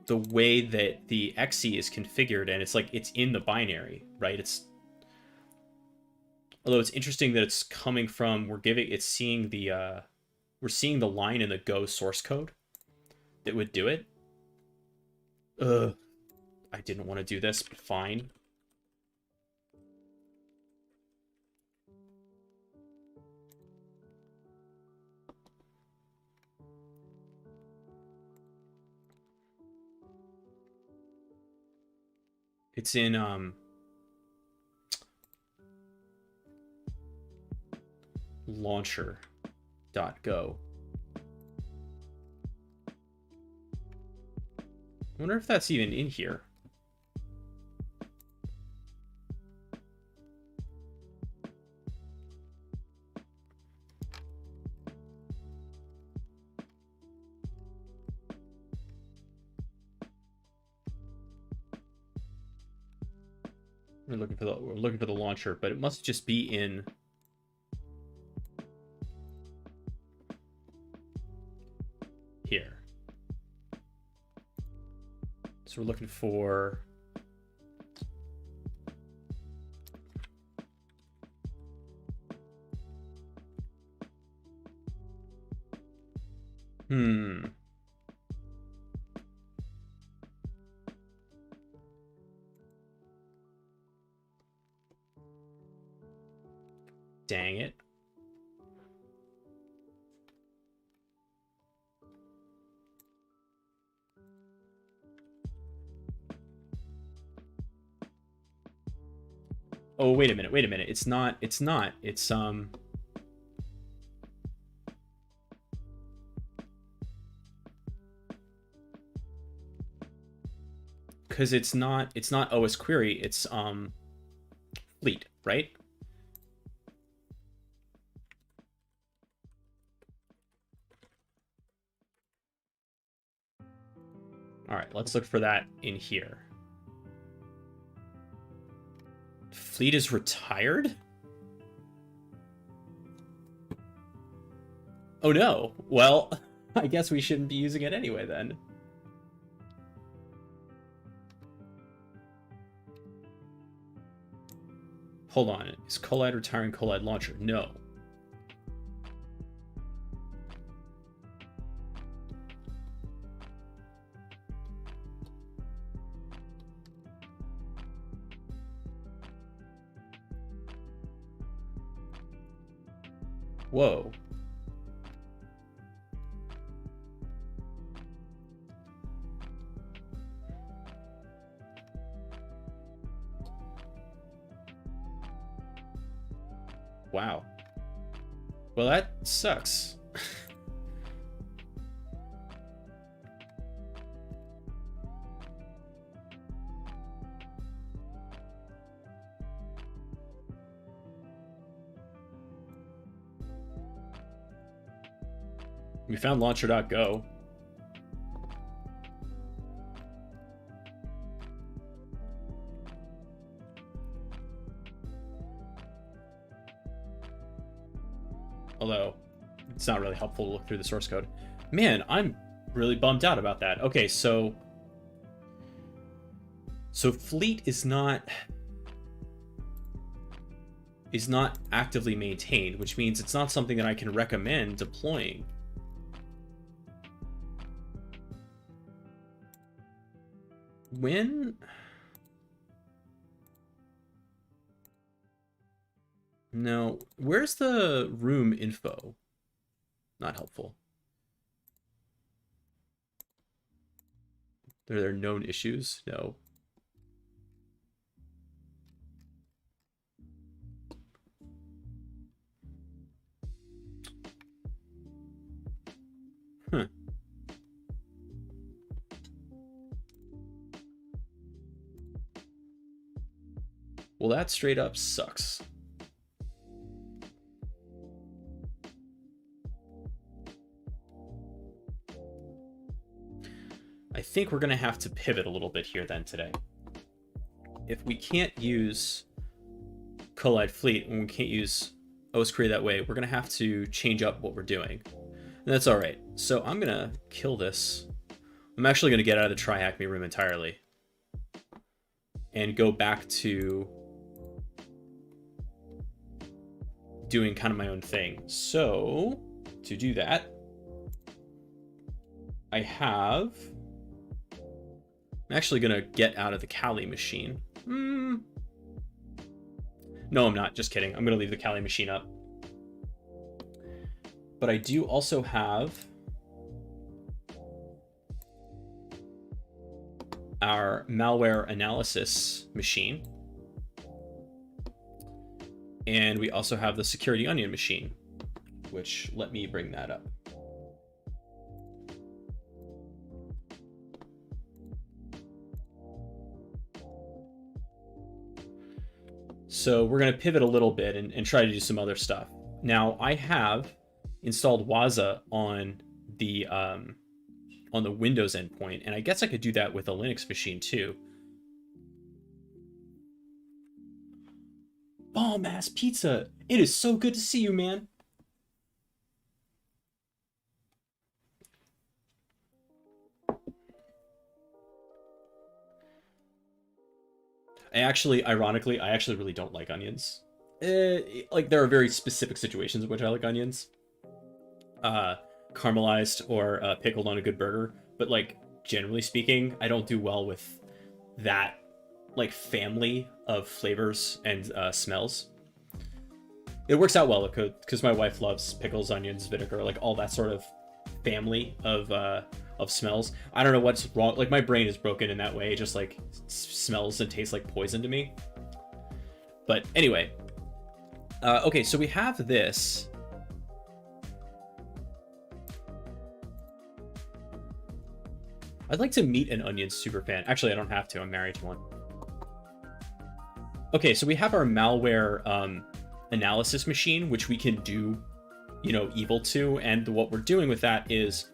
the way that the exe is configured, and it's like it's in the binary, right? Although it's interesting that it's coming from, we're seeing the line in the Go source code that would do it. I didn't want to do this, but fine. It's in launcher.go. I wonder if that's even in here. We're looking for the launcher, but it must just be in here. So we're looking for Dang it. Oh, wait a minute. It's not. It's because it's not osquery, it's fleet, right? All right, let's look for that in here. Fleet is retired? Oh no. Well, I guess we shouldn't be using it anyway then. Hold on. Is Collide retiring Collide launcher? No. Whoa. Wow. Well, that sucks. We found launcher.go. Although, it's not really helpful to look through the source code. Man, I'm really bummed out about that. Okay, so fleet is not actively maintained, which means it's not something that I can recommend deploying. When? No, where's the room info? Not helpful. Are there known issues? No. Huh. Well, that straight up sucks. I think we're going to have to pivot a little bit here then today. If we can't use Collide Fleet and we can't use osquery that way, we're going to have to change up what we're doing. And that's all right. So I'm going to kill this. I'm actually going to get out of the try hack me room entirely and go back to doing kind of my own thing. So to do that, I'm actually going to get out of the Kali machine. No, I'm not. Just kidding. I'm going to leave the Kali machine up. But I do also have our malware analysis machine. And we also have the security onion machine, which let me bring that up. So we're going to pivot a little bit and try to do some other stuff. Now I have installed Waza on the Windows endpoint, and I guess I could do that with a Linux machine too. Bomb ass pizza! It is so good to see you, man. Ironically, I actually really don't like onions. Like, there are very specific situations in which I like onions. Caramelized or pickled on a good burger. But, like, generally speaking, I don't do well with that, like, family of flavors and smells. It works out well because my wife loves pickles, onions, vinegar, like all that sort of family of smells. I don't know what's wrong. Like, my brain is broken in that way. It just like smells and tastes like poison to me. But anyway, okay, so we have this. I'd like to meet an onion superfan. Actually, I don't have to. I'm married to one. Okay, so we have our malware analysis machine, which we can do, you know, evil to. And what we're doing with that is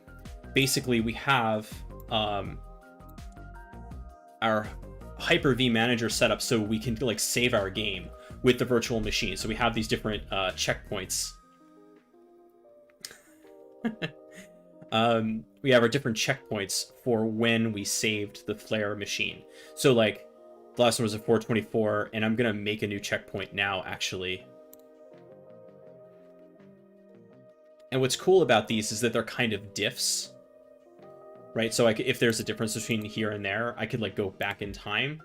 basically we have our Hyper-V manager set up so we can like save our game with the virtual machine. So we have these different checkpoints. We have our different checkpoints for when we saved the Flare machine. So like the last one was a 424, and I'm gonna make a new checkpoint now, actually. And what's cool about these is that they're kind of diffs, right? So if there's a difference between here and there, I could like go back in time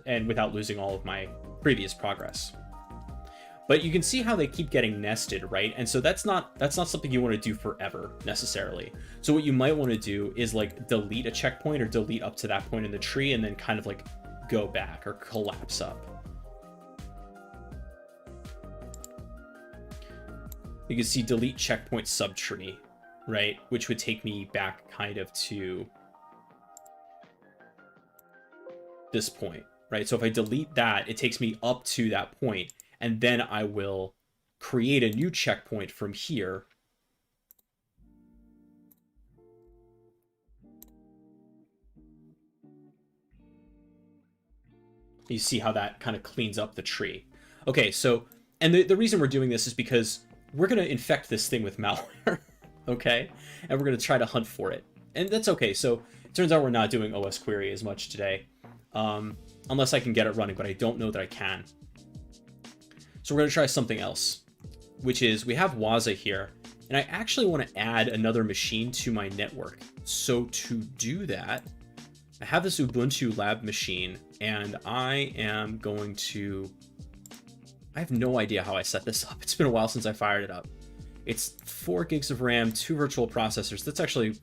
and without losing all of my previous progress. But you can see how they keep getting nested, right? And so that's not something you want to do forever necessarily. So what you might want to do is like delete a checkpoint or delete up to that point in the tree and then kind of like go back or collapse up. You can see delete checkpoint subtree, right? Which would take me back kind of to this point, right? So if I delete that, it takes me up to that point, and then I will create a new checkpoint from here. You see how that kind of cleans up the tree. Okay, so, and the reason we're doing this is because we're going to infect this thing with malware, okay? And we're going to try to hunt for it. And that's okay. So it turns out we're not doing osquery as much today, unless I can get it running, but I don't know that I can. So we're going to try something else, which is we have Waza here, and I actually want to add another machine to my network. So to do that, I have this Ubuntu lab machine, and I am going to... I have no idea how I set this up. It's been a while since I fired it up. It's 4 gigs of RAM, 2 virtual processors. That's actually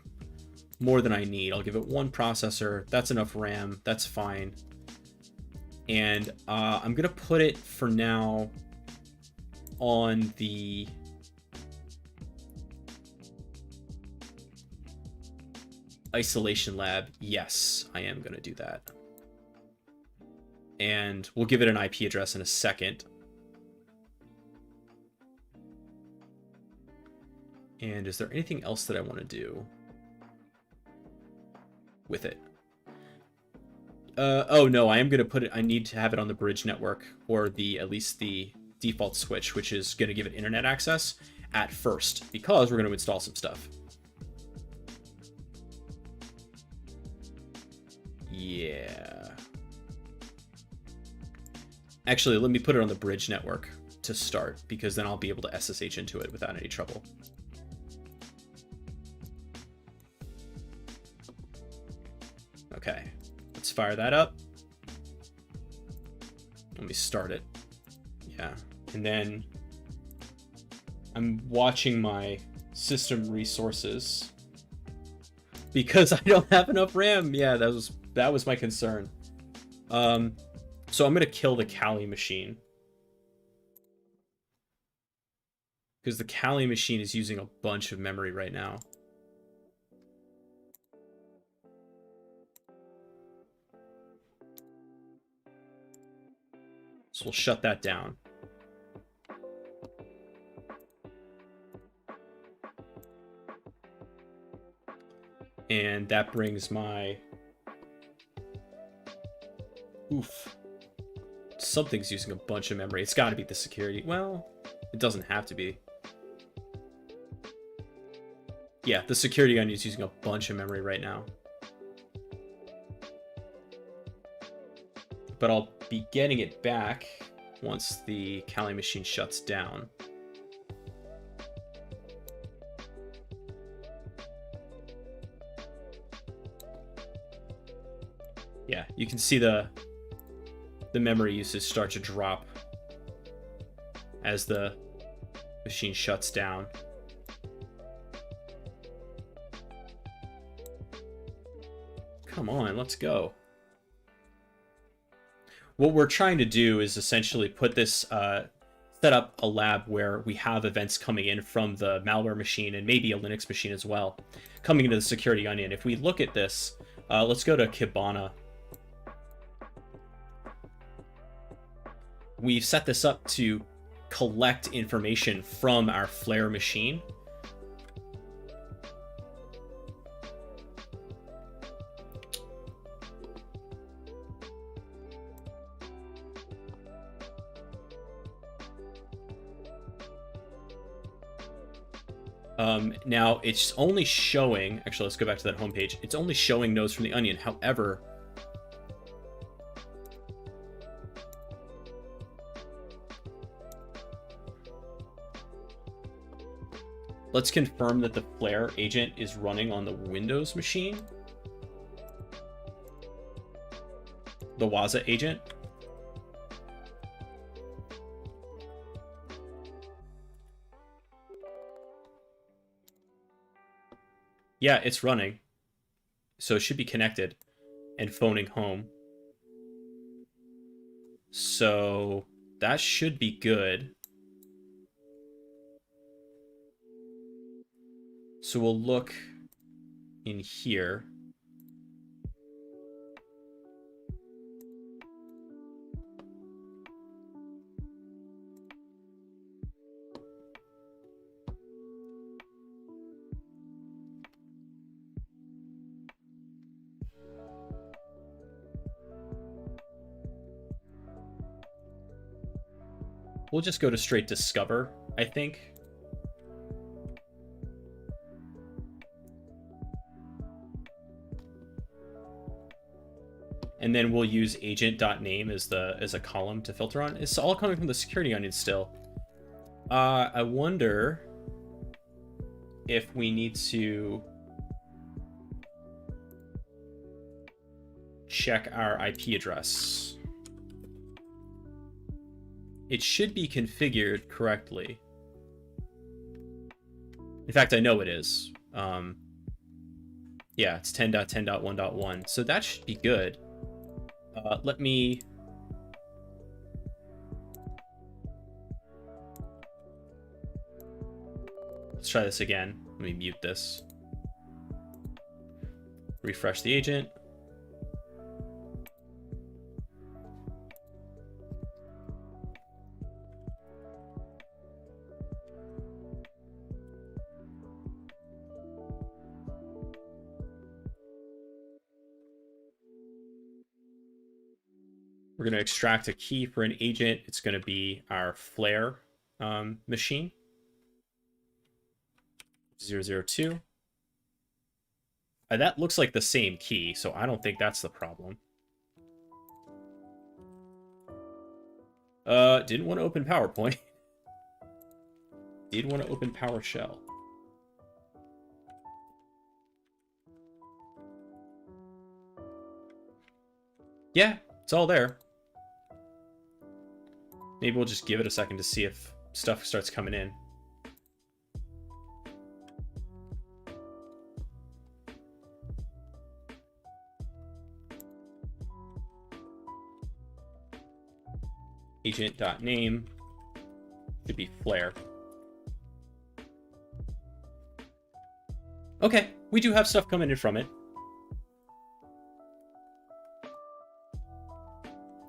more than I need. I'll give it 1 processor. That's enough RAM. That's fine. And I'm going to put it for now on the... isolation lab. Yes, I am going to do that. And we'll give it an IP address in a second. And is there anything else that I want to do with it? Oh no, I am going to put it, I need to have it on the bridge network, or at least the default switch, which is going to give it internet access at first, because we're going to install some stuff. Yeah. Actually, let me put it on the bridge network to start, because then I'll be able to SSH into it without any trouble. Okay, let's fire that up. Let me start it. Yeah, and then I'm watching my system resources because I don't have enough RAM. Yeah, that was my concern. So I'm gonna kill the Kali machine because the Kali machine is using a bunch of memory right now. So we'll shut that down. And that brings my... Oof. Something's using a bunch of memory. It's got to be the security. Well, it doesn't have to be. Yeah, the security onion is using a bunch of memory right now. But I'll be getting it back once the Kali machine shuts down. Yeah, you can see the memory usage start to drop as the machine shuts down. Come on, let's go. What we're trying to do is essentially put this, set up a lab where we have events coming in from the malware machine and maybe a Linux machine as well, coming into the security onion. If we look at this, let's go to Kibana. We've set this up to collect information from our Flare machine. Now it's only showing, actually let's go back to that home page. It's only showing nodes from the onion. However, let's confirm that the Flare agent is running on the Windows machine. The Waza agent. Yeah, it's running. So it should be connected and phoning home. So that should be good. So we'll look in here. We'll just go to straight discover, I think. and then we'll use agent.name as a column to filter on. It's all coming from the security onion still. I wonder if we need to check our IP address. It should be configured correctly. In fact, I know it is. Yeah, it's 10.10.1.1, so that should be good. Let's try this again. Let me mute this. Refresh the agent. We're going to extract a key for an agent. It's going to be our flare machine. 002. That looks like the same key, so I don't think that's the problem. Didn't want to open PowerPoint. Did want to open PowerShell. Yeah, it's all there. Maybe we'll just give it a second to see if stuff starts coming in. Agent.name should be flare. Okay, we do have stuff coming in from it.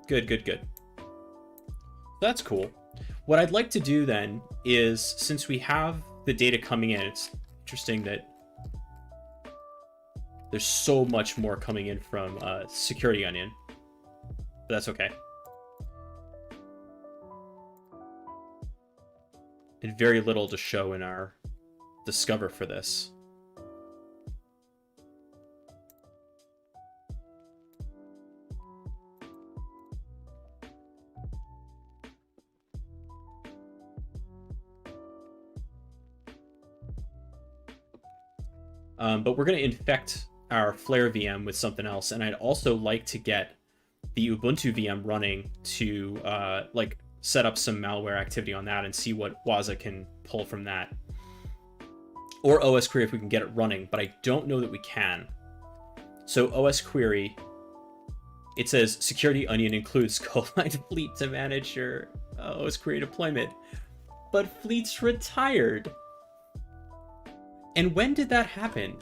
Good, good, good. That's cool. What I'd like to do then is, since we have the data coming in, it's interesting that there's so much more coming in from Security Onion. But that's okay. And very little to show in our Discover for this. But we're going to infect our Flare VM with something else, and I'd also like to get the Ubuntu VM running to like set up some malware activity on that and see what Waza can pull from that. Or osquery if we can get it running, but I don't know that we can. So osquery, it says Security Onion includes Coline Fleet to manage your osquery deployment. But Fleet's retired. And when did that happen?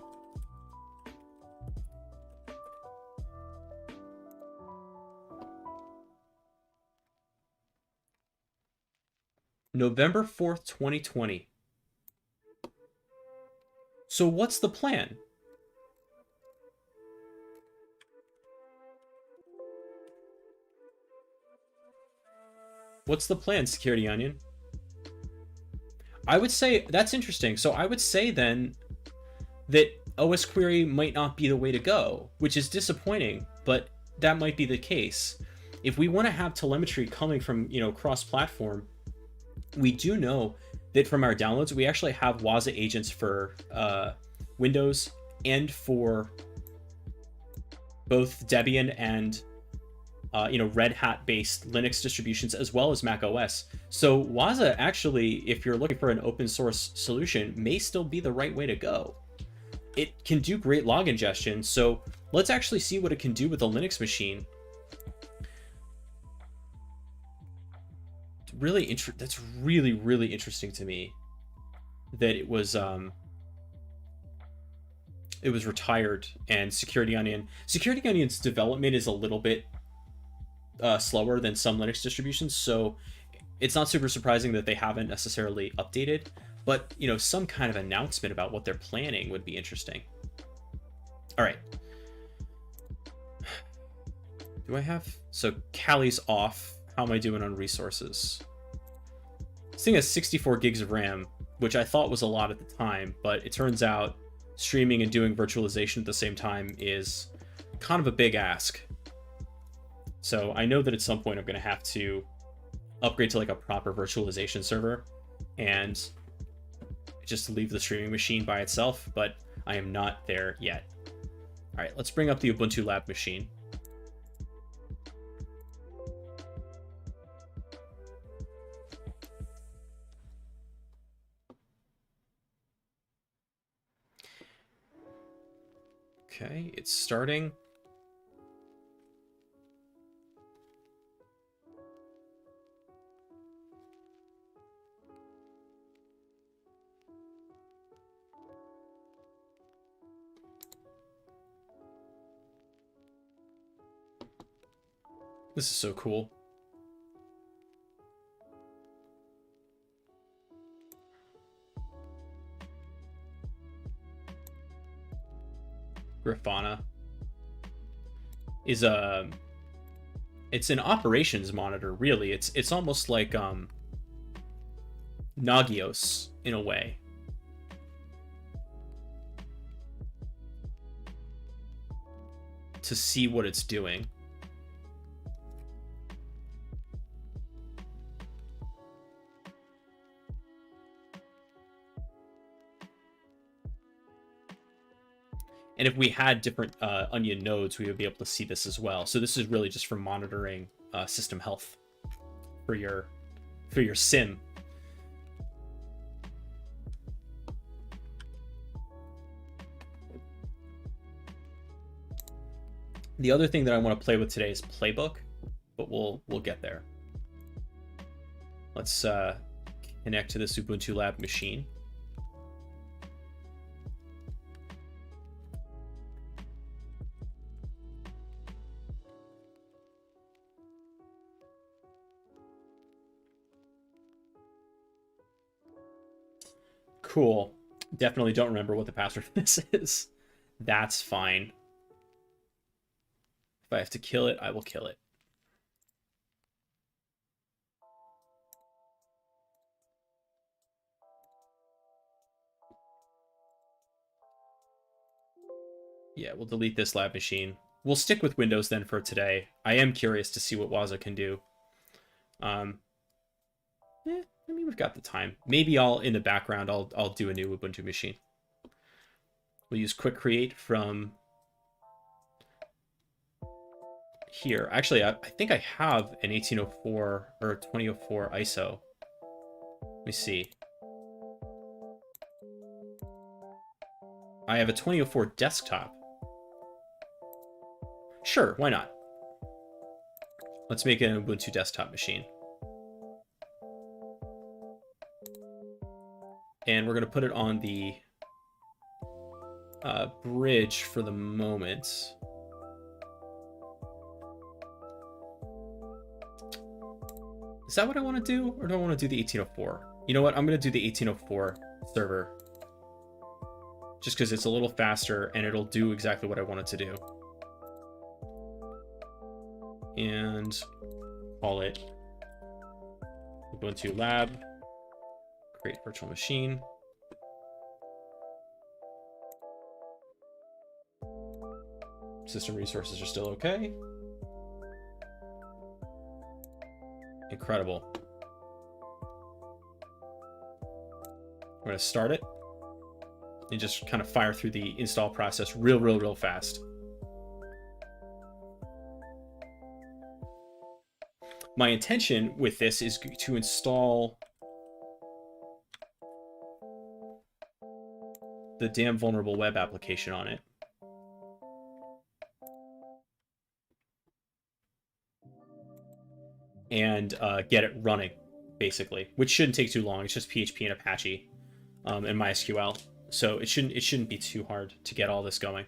November 4th, 2020. So what's the plan? What's the plan, Security Onion? I would say that's interesting. So I would say then that osquery might not be the way to go, which is disappointing, but that might be the case. If we want to have telemetry coming from, cross-platform, we do know that from our downloads, we actually have Waza agents for Windows and for both Debian and Red Hat-based Linux distributions, as well as Mac OS. So Waza actually, if you're looking for an open source solution, may still be the right way to go. It can do great log ingestion, so let's actually see what it can do with a Linux machine. That's really, really interesting to me that it was retired, and Security Onion's development is a little bit slower than some Linux distributions, so it's not super surprising that they haven't necessarily updated, but some kind of announcement about what they're planning would be interesting. All right, do I have, so Kali's off. How am I doing on resources? This thing has 64 gigs of RAM, which I thought was a lot at the time, but it turns out streaming and doing virtualization at the same time is kind of a big ask. So I know that at some point I'm going to have to upgrade to like a proper virtualization server and just leave the streaming machine by itself, but I am not there yet. All right, let's bring up the Ubuntu Lab machine. Okay, it's starting. This is so cool. Grafana is it's an operations monitor, really. It's almost like Nagios in a way. To see what it's doing. And if we had different Onion nodes, we would be able to see this as well. So this is really just for monitoring system health for your sim. The other thing that I want to play with today is Playbook, but we'll get there. Let's connect to this Ubuntu Lab machine. Cool. Definitely don't remember what the password for this is. That's fine. If I have to kill it, I will kill it. Yeah, we'll delete this lab machine. We'll stick with Windows then for today. I am curious to see what Waza can do. I mean, we've got the time. Maybe in the background, I'll do a new Ubuntu machine. We'll use quick create from here. Actually, I think I have an 1804 or 2004 ISO. Let me see. I have a 2004 desktop. Sure, why not? Let's make an Ubuntu desktop machine. And we're going to put it on the bridge for the moment. Is that what I want to do? Or do I want to do the 1804? You know what? I'm going to do the 1804 server. Just because it's a little faster and it'll do exactly what I want it to do. And call it Ubuntu Lab. Create virtual machine. System resources are still okay. Incredible. I'm going to start it and just kind of fire through the install process real fast. My intention with this is to install the damn vulnerable web application on it. And get it running, basically, which shouldn't take too long. It's just PHP and Apache and MySQL, so it shouldn't be too hard to get all this going.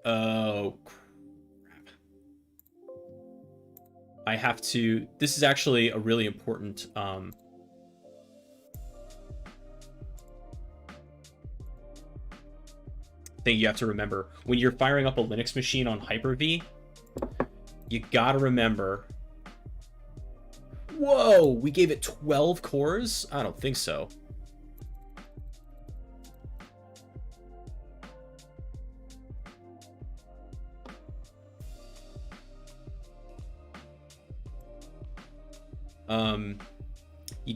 Oh crap! I have to. This is actually a really important thing you have to remember when you're firing up a Linux machine on Hyper-V. You gotta remember. Whoa, we gave it 12 cores? I don't think so. You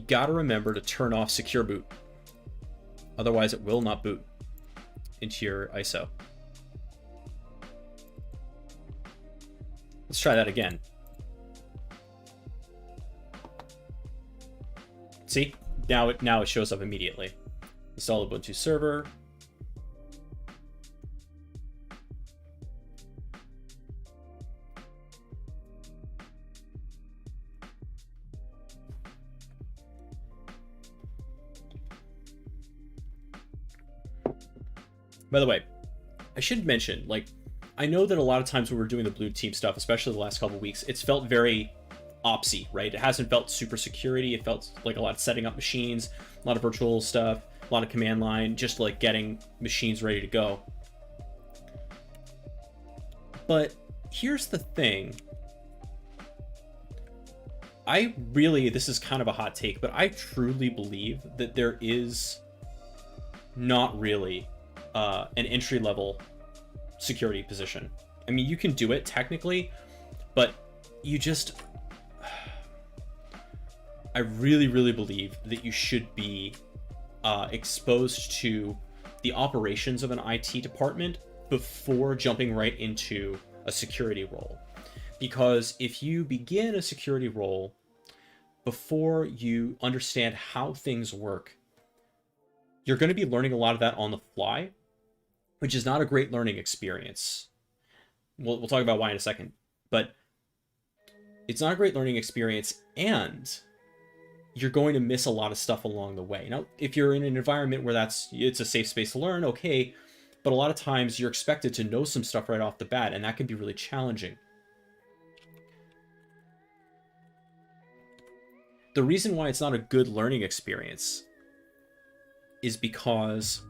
gotta remember to turn off secure boot. Otherwise it will not boot into your ISO. Let's try that again. See? Now it shows up immediately. Install Ubuntu server. By the way, I should mention, like, I know that a lot of times when we're doing the blue team stuff, especially the last couple of weeks, it's felt very opsy, right? It hasn't felt super security. It felt like a lot of setting up machines, a lot of virtual stuff, a lot of command line, just like getting machines ready to go. But here's the thing. This is kind of a hot take, but I truly believe that there is not really an entry-level security position. I mean, you can do it technically, but you just... I really, really believe that you should be exposed to the operations of an IT department before jumping right into a security role. Because if you begin a security role before you understand how things work, you're going to be learning a lot of that on the fly, which is not a great learning experience. We'll talk about why in a second, but it's not a great learning experience, and you're going to miss a lot of stuff along the way. Now, if you're in an environment where it's a safe space to learn, okay, but a lot of times you're expected to know some stuff right off the bat, and that can be really challenging. The reason why it's not a good learning experience is because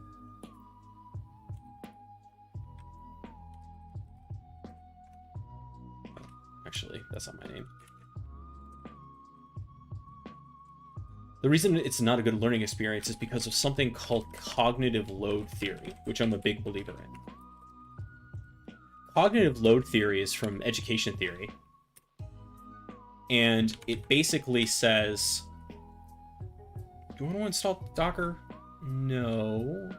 actually, that's not my name. The reason it's not a good learning experience is because of something called cognitive load theory, which I'm a big believer in. Cognitive load theory is from education theory, and it basically says, do you want to install Docker? No.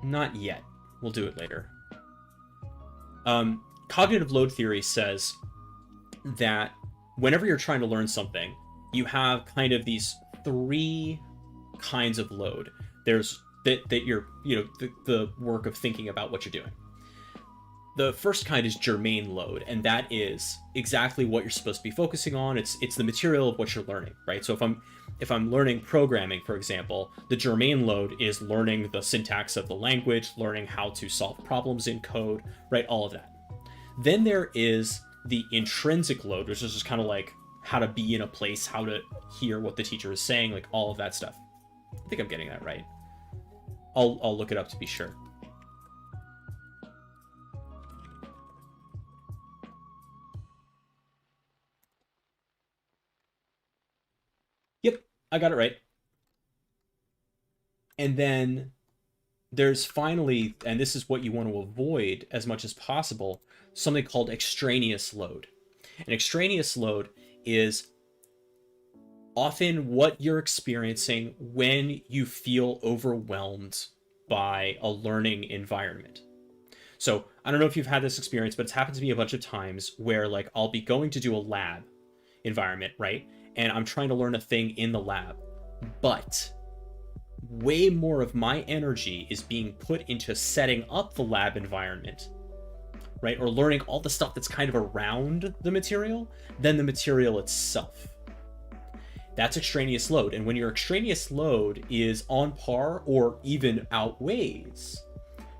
Not yet. We'll do it later. Cognitive load theory says that whenever you're trying to learn something, you have kind of these three kinds of load. There's that you're, the work of thinking about what you're doing. The first kind is germane load, and that is exactly what you're supposed to be focusing on. It's the material of what you're learning, right? So if I'm learning programming, for example, the germane load is learning the syntax of the language, learning how to solve problems in code, right? All of that. Then there is the intrinsic load, which is just kind of like how to be in a place, how to hear what the teacher is saying, like all of that stuff. I think I'm getting that right. I'll look it up to be sure. Yep, I got it right. And then there's finally, and this is what you want to avoid as much as possible, something called extraneous load. An extraneous load is often what you're experiencing when you feel overwhelmed by a learning environment. So I don't know if you've had this experience, but it's happened to me a bunch of times where, like, I'll be going to do a lab environment, right? And I'm trying to learn a thing in the lab, but way more of my energy is being put into setting up the lab environment, right? Or learning all the stuff that's kind of around the material than the material itself. That's extraneous load. And when your extraneous load is on par or even outweighs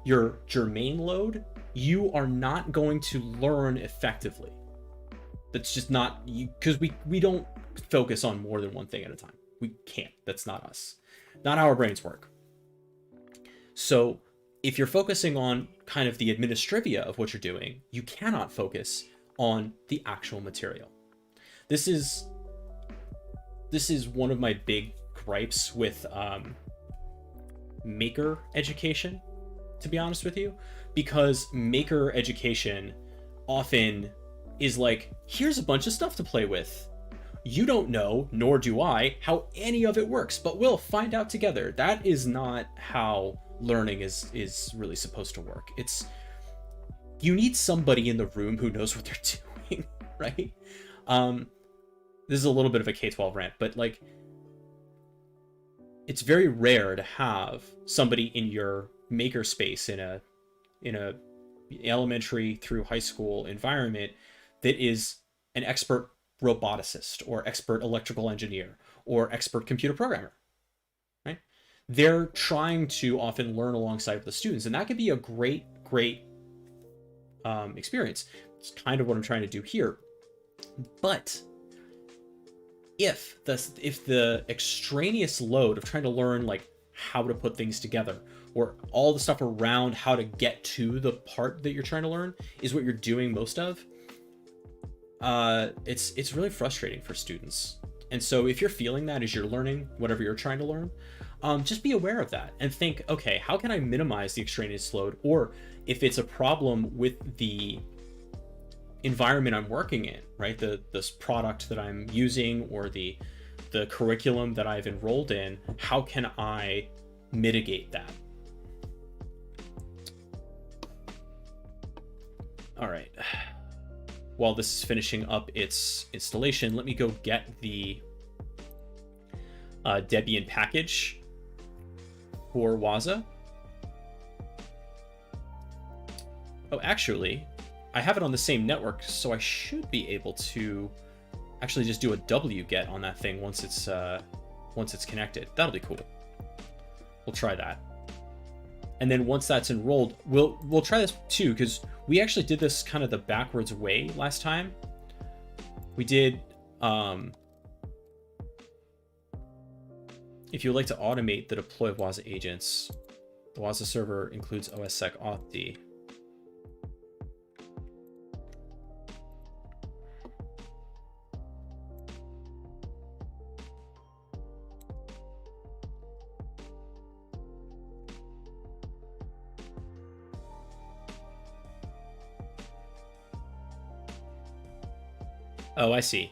your germane load, you are not going to learn effectively. That's just not, because we don't focus on more than one thing at a time. We can't. That's not us. Not how our brains work. So if you're focusing on kind of the administrivia of what you're doing, you cannot focus on the actual material. This is one of my big gripes with maker education. to be honest with you, because maker education often is like, here's a bunch of stuff to play with. You don't know, nor do I, how any of it works, but we'll find out together. That is not how learning is really supposed to work. It's, you need somebody in the room who knows what they're doing, right? This is a little bit of a K-12 rant, but like, it's very rare to have somebody in your maker space in a elementary through high school environment that is an expert roboticist or expert electrical engineer or expert computer programmer, right? They're trying to often learn alongside with the students, and that can be a great experience. It's kind of what I'm trying to do here. But if the extraneous load of trying to learn like how to put things together or all the stuff around how to get to the part that you're trying to learn is what you're doing most of, it's really frustrating for students. And so if you're feeling that as you're learning whatever you're trying to learn, just be aware of that and think, okay, how can I minimize the extraneous load? Or if it's a problem with the environment I'm working in, right? This product that I'm using or the curriculum that I've enrolled in, how can I mitigate that? All right. While this is finishing up its installation, let me go get the Debian package for Waza. Oh, actually, I have it on the same network, so I should be able to actually just do a wget on that thing once it's connected. That'll be cool. We'll try that. And then once that's enrolled, we'll try this too, because we actually did this kind of the backwards way last time. We did, if you would like to automate the deploy of Waza agents, the Waza server includes OSSec authd. Oh, I see.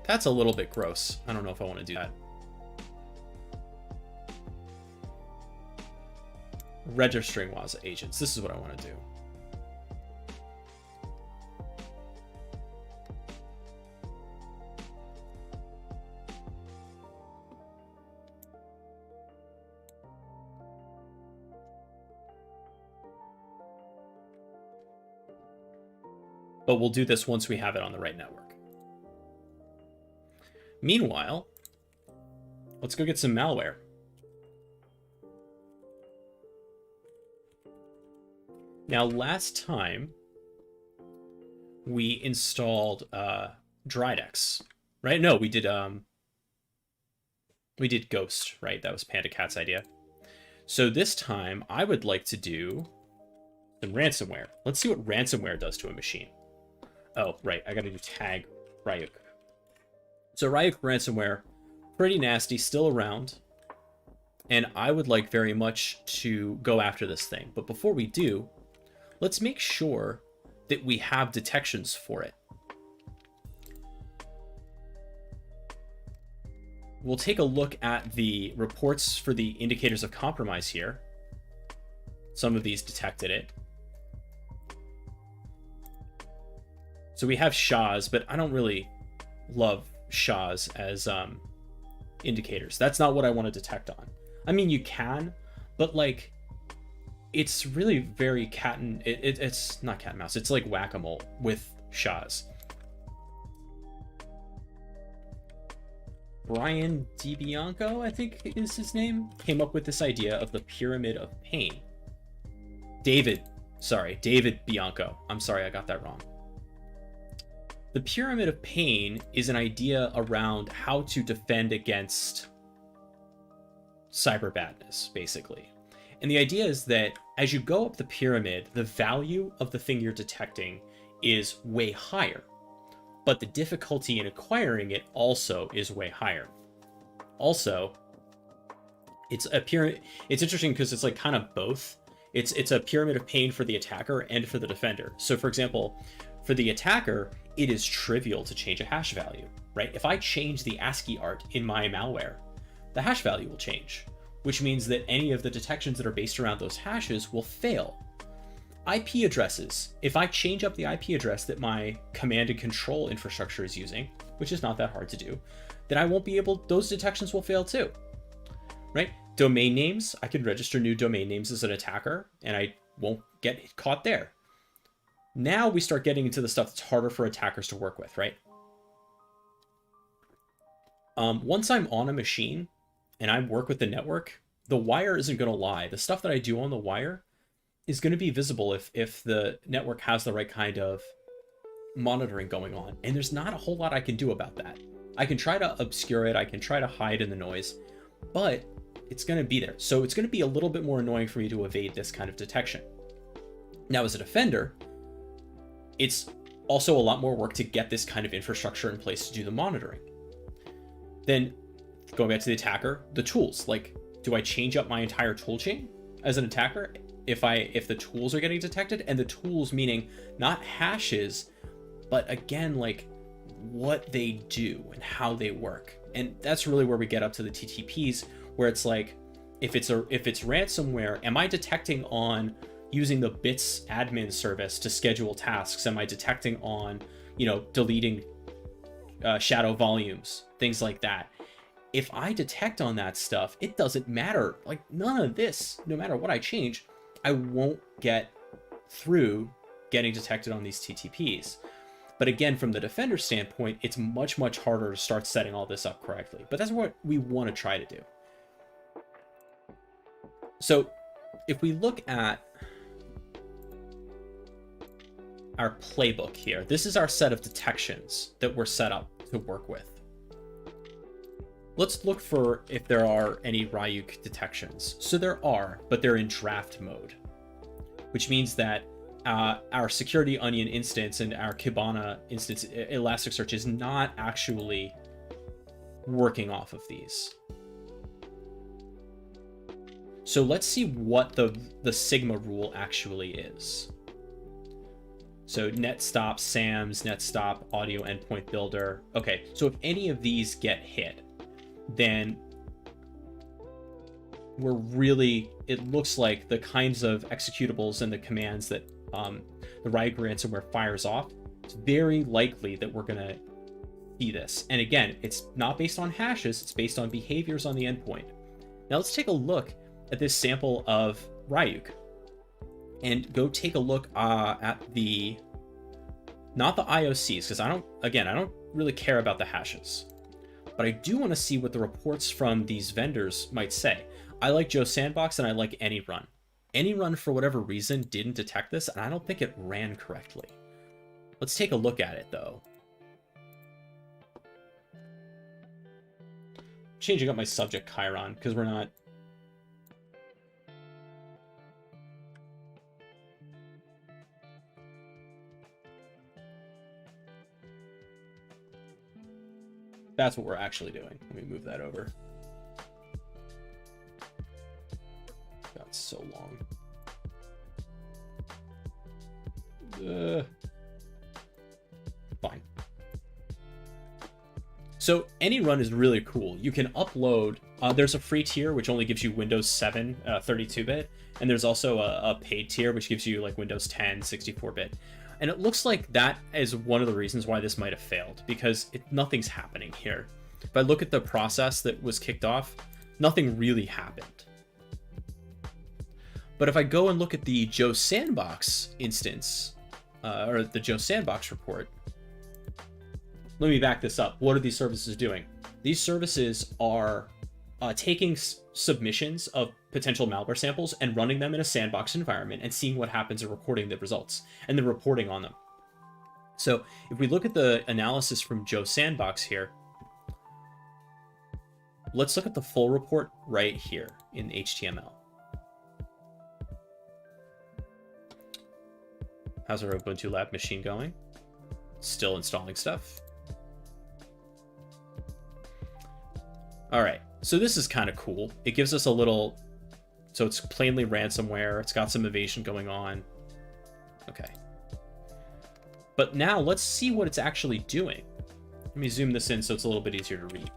That's a little bit gross. I don't know if I want to do that. Registering Waza agents. This is what I want to do. But we'll do this once we have it on the right network. Meanwhile, let's go get some malware. Now, last time we installed Dridex, right? No, we did Ghost, right? That was Panda Cat's idea. So this time I would like to do some ransomware. Let's see what ransomware does to a machine. Oh, right, I gotta do tag Ryuk. So Ryuk ransomware, pretty nasty, still around. And I would like very much to go after this thing. But before we do, let's make sure that we have detections for it. We'll take a look at the reports for the indicators of compromise here. Some of these detected it. So we have SHAs, but I don't really love SHAs as indicators. That's not what I want to detect on. I mean, you can, but like, it's really very it's not cat and mouse. It's like whack-a-mole with SHAs. Brian DiBianco, I think is his name, came up with this idea of the pyramid of pain. David Bianco. I'm sorry, I got that wrong. The pyramid of pain is an idea around how to defend against cyber badness, basically. And the idea is that as you go up the pyramid, the value of the thing you're detecting is way higher, but the difficulty in acquiring it also is way higher. Also, it's interesting because it's like kind of both. It's a pyramid of pain for the attacker and for the defender. So for example, for the attacker, it is trivial to change a hash value, right? If I change the ASCII art in my malware, the hash value will change, which means that any of the detections that are based around those hashes will fail. IP addresses, if I change up the IP address that my command and control infrastructure is using, which is not that hard to do, then I won't be able, those detections will fail too, right? Domain names, I can register new domain names as an attacker and I won't get caught there. Now we start getting into the stuff that's harder for attackers to work with, right? Once I'm on a machine and I work with the network, the wire isn't going to lie. The stuff that I do on the wire is going to be visible if the network has the right kind of monitoring going on. And there's not a whole lot I can do about that. I can try to obscure it. I can try to hide in the noise, but it's going to be there. So it's going to be a little bit more annoying for me to evade this kind of detection. Now, as a defender, it's also a lot more work to get this kind of infrastructure in place to do the monitoring. Then going back to the attacker, the tools, like, do I change up my entire tool chain as an attacker if the tools are getting detected? And the tools meaning not hashes, but again, like what they do and how they work. And that's really where we get up to the TTPs, where it's like, if it's ransomware, am I detecting on using the bits admin service to schedule tasks? Am I detecting on, deleting shadow volumes, things like that? If I detect on that stuff, it doesn't matter. Like, none of this, no matter what I change, I won't get through getting detected on these TTPs. But again, from the defender standpoint, it's much, much harder to start setting all this up correctly. But that's what we want to try to do. So if we look at our playbook here, this is our set of detections that we're set up to work with. Let's look for if there are any Ryuk detections. So there are, but they're in draft mode, which means that our Security Onion instance and our Kibana instance, Elasticsearch, is not actually working off of these. So let's see what the Sigma rule actually is. So netstop, SAMS, netstop, audio endpoint builder. Okay, so if any of these get hit, then it looks like the kinds of executables and the commands that the Ryuk ransomware fires off, it's very likely that we're going to see this. And again, it's not based on hashes, it's based on behaviors on the endpoint. Now let's take a look at this sample of Ryuk and go take a look at not the IOCs, because I don't really care about the hashes. But I do want to see what the reports from these vendors might say. I like Joe Sandbox and I like AnyRun. AnyRun, for whatever reason, didn't detect this, and I don't think it ran correctly. Let's take a look at it, though. Changing up my subject, Chiron, because we're not... That's what we're actually doing. Let me move that over. That's so long. Fine. So AnyRun is really cool. You can upload, there's a free tier which only gives you Windows 7 32-bit, and there's also a paid tier which gives you like Windows 10 64-bit. And it looks like that is one of the reasons why this might have failed, because nothing's happening here. If I look at the process that was kicked off, nothing really happened. But if I go and look at the Joe Sandbox instance, or the Joe Sandbox report, let me back this up. What are these services doing? These services are taking submissions of potential malware samples and running them in a sandbox environment and seeing what happens and recording the results and then reporting on them. So if we look at the analysis from Joe Sandbox here, let's look at the full report right here in HTML. How's our Ubuntu Lab machine going? Still installing stuff. All right, so this is kind of cool. It gives us a little So it's plainly ransomware. It's got some evasion going on. Okay. But now let's see what it's actually doing. Let me zoom this in so it's a little bit easier to read.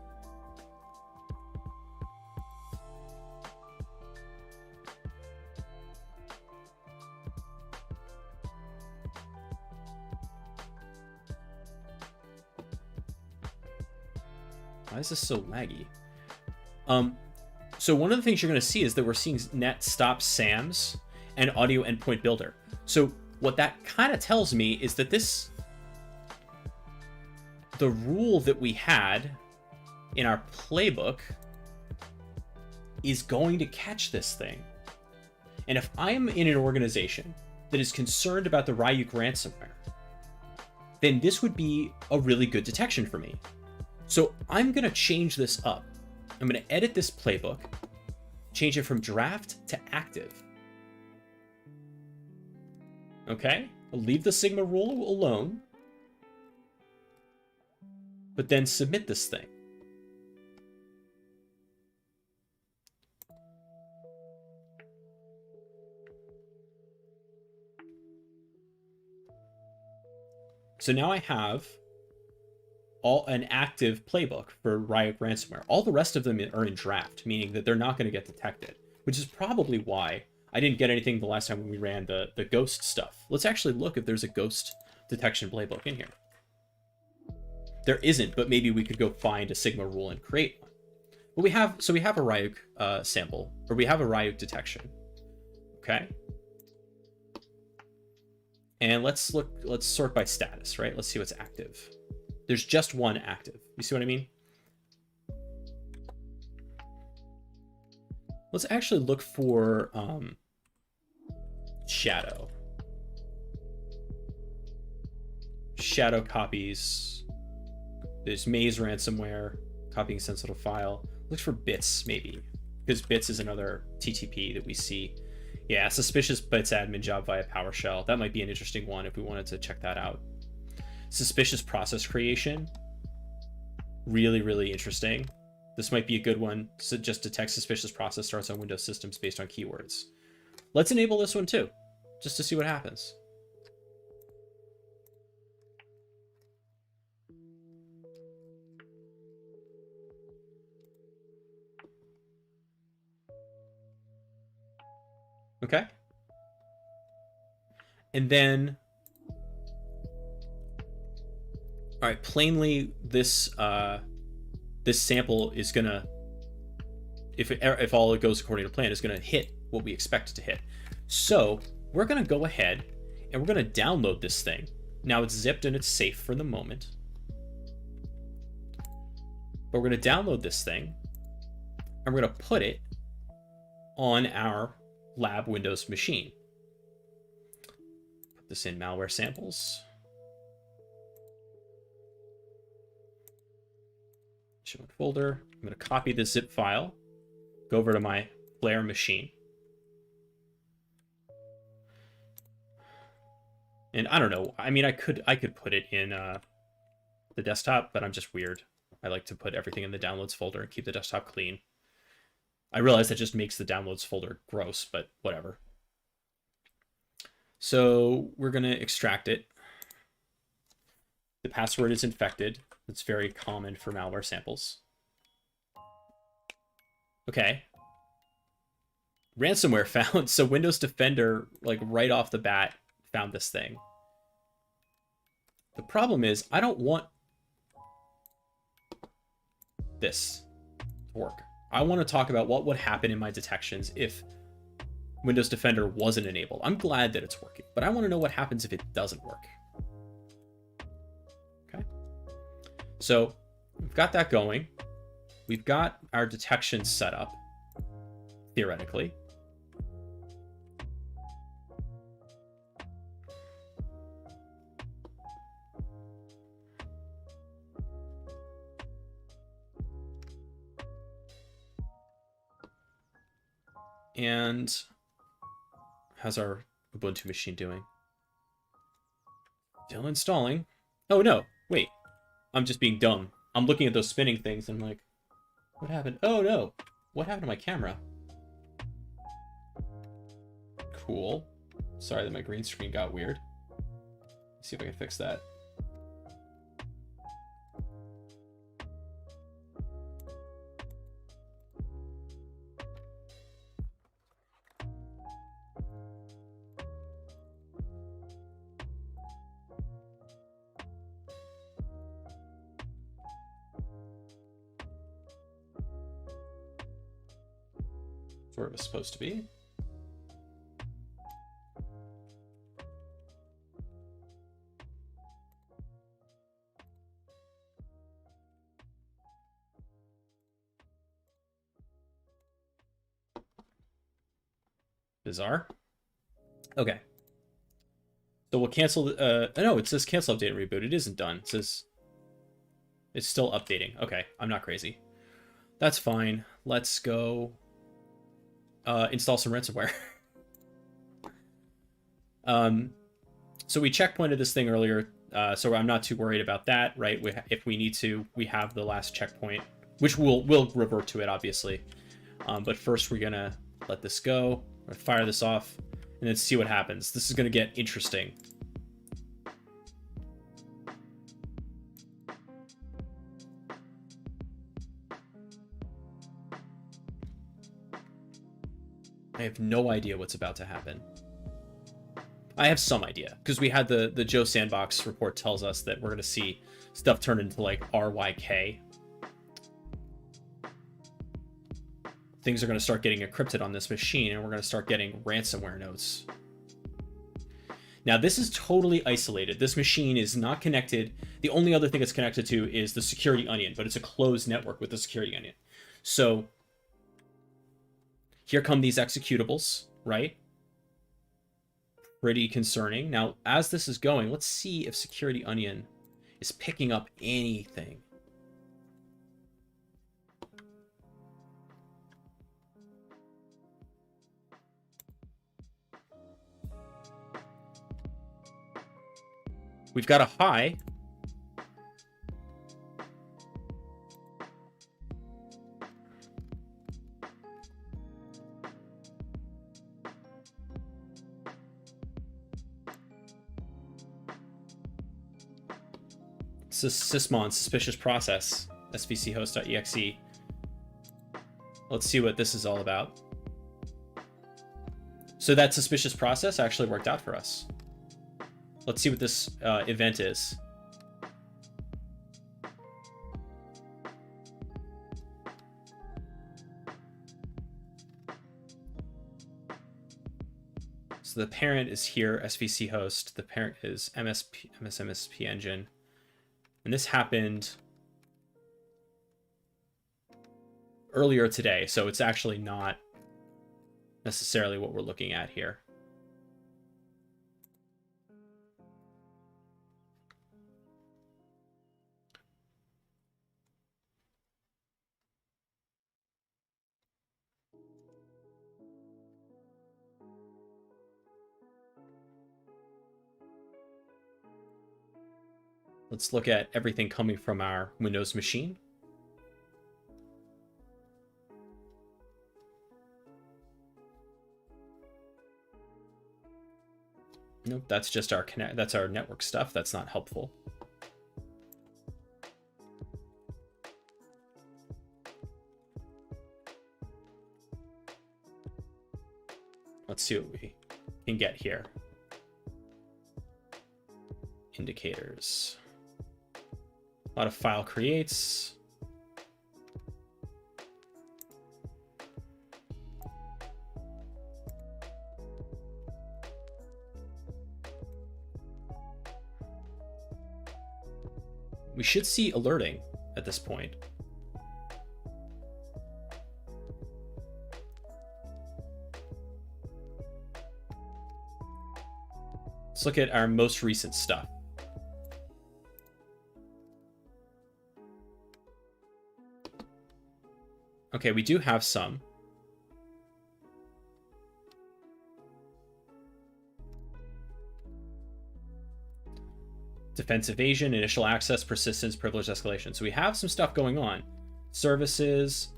Why is this so laggy? So one of the things you're going to see is that we're seeing net stop SAMs and audio endpoint builder. So what that kind of tells me is that the rule that we had in our playbook is going to catch this thing. And if I'm in an organization that is concerned about the Ryuk ransomware, then this would be a really good detection for me. So I'm going to change this up. I'm going to edit this playbook, change it from draft to active. Okay? I'll leave the Sigma rule alone, but then submit this thing. So now I have an active playbook for Ryuk ransomware. All the rest of them are in draft, meaning that they're not going to get detected, which is probably why I didn't get anything the last time when we ran the ghost stuff. Let's actually look if there's a ghost detection playbook in here. There isn't, but maybe we could go find a Sigma rule and create one. But we have a Ryuk sample, or we have a Ryuk detection. Okay. And let's sort by status, right? Let's see what's active. There's just one active. You see what I mean? Let's actually look for shadow. Shadow copies. There's maze ransomware, copying sensitive file. Look for bits, maybe, because bits is another TTP that we see. Yeah, suspicious bits admin job via PowerShell. That might be an interesting one if we wanted to check that out. Suspicious process creation. Really, really interesting. This might be a good one. So just detect suspicious process starts on Windows systems based on keywords. Let's enable this one too, just to see what happens. Okay. And then, all right, plainly this this sample is gonna, if all it goes according to plan, is gonna hit what we expect it to hit. So we're gonna go ahead and we're gonna download this thing. Now it's zipped and it's safe for the moment. But we're gonna download this thing and we're gonna put it on our lab Windows machine. Put this in malware samples. Show in folder. I'm going to copy the zip file, go over to my Flare machine. And I don't know. I mean, I could put it in the desktop, but I'm just weird. I like to put everything in the downloads folder and keep the desktop clean. I realize that just makes the downloads folder gross, but whatever. So we're going to extract it. The password is infected. It's very common for malware samples. Okay. Ransomware found. So Windows Defender, like right off the bat, found this thing. The problem is I don't want this to work. I want to talk about what would happen in my detections if Windows Defender wasn't enabled. I'm glad that it's working, but I want to know what happens if it doesn't work. Okay. So we've got that going. We've got our detection set up, theoretically. And how's our Ubuntu machine doing? Still installing. Oh no, wait. I'm just being dumb. I'm looking at those spinning things and I'm like, what happened? Oh no, what happened to my camera? Cool. Sorry that my green screen got weird. Let's see if I can fix that. Where it was supposed to be. Bizarre. Okay. So we'll cancel. No, it says cancel update and reboot. It isn't done. It says it's still updating. Okay, I'm not crazy. That's fine. Let's go. Install some ransomware. So we checkpointed this thing earlier, so I'm not too worried about that, right? If we need to, we have the last checkpoint, which we'll revert to it, obviously. But first we're gonna let this go, or fire this off, and then see what happens. This is gonna get interesting. I have no idea what's about to happen. I have some idea, because we had the Joe Sandbox report tells us that we're going to see stuff turn into, like, RYK. Things are going to start getting encrypted on this machine, and we're going to start getting ransomware notes. Now, this is totally isolated. This machine is not connected. The only other thing it's connected to is the security onion, but it's a closed network with the security onion. So here come these executables, right? Pretty concerning. Now, as this is going, let's see if Security Onion is picking up anything. We've got a high. Sysmon, suspicious process, svchost.exe. Let's see what this is all about. So that suspicious process actually worked out for us. Let's see what this event is. So the parent is here, SVC host. The parent is MSP engine. And this happened earlier today, so it's actually not necessarily what we're looking at here. Let's look at everything coming from our Windows machine. Nope, that's just our that's our network stuff. That's not helpful. Let's see what we can get here. Indicators. A lot of file creates. We should see alerting at this point. Let's look at our most recent stuff. Okay, we do have some. Defense evasion, initial access, persistence, privilege escalation. So we have some stuff going on. Services.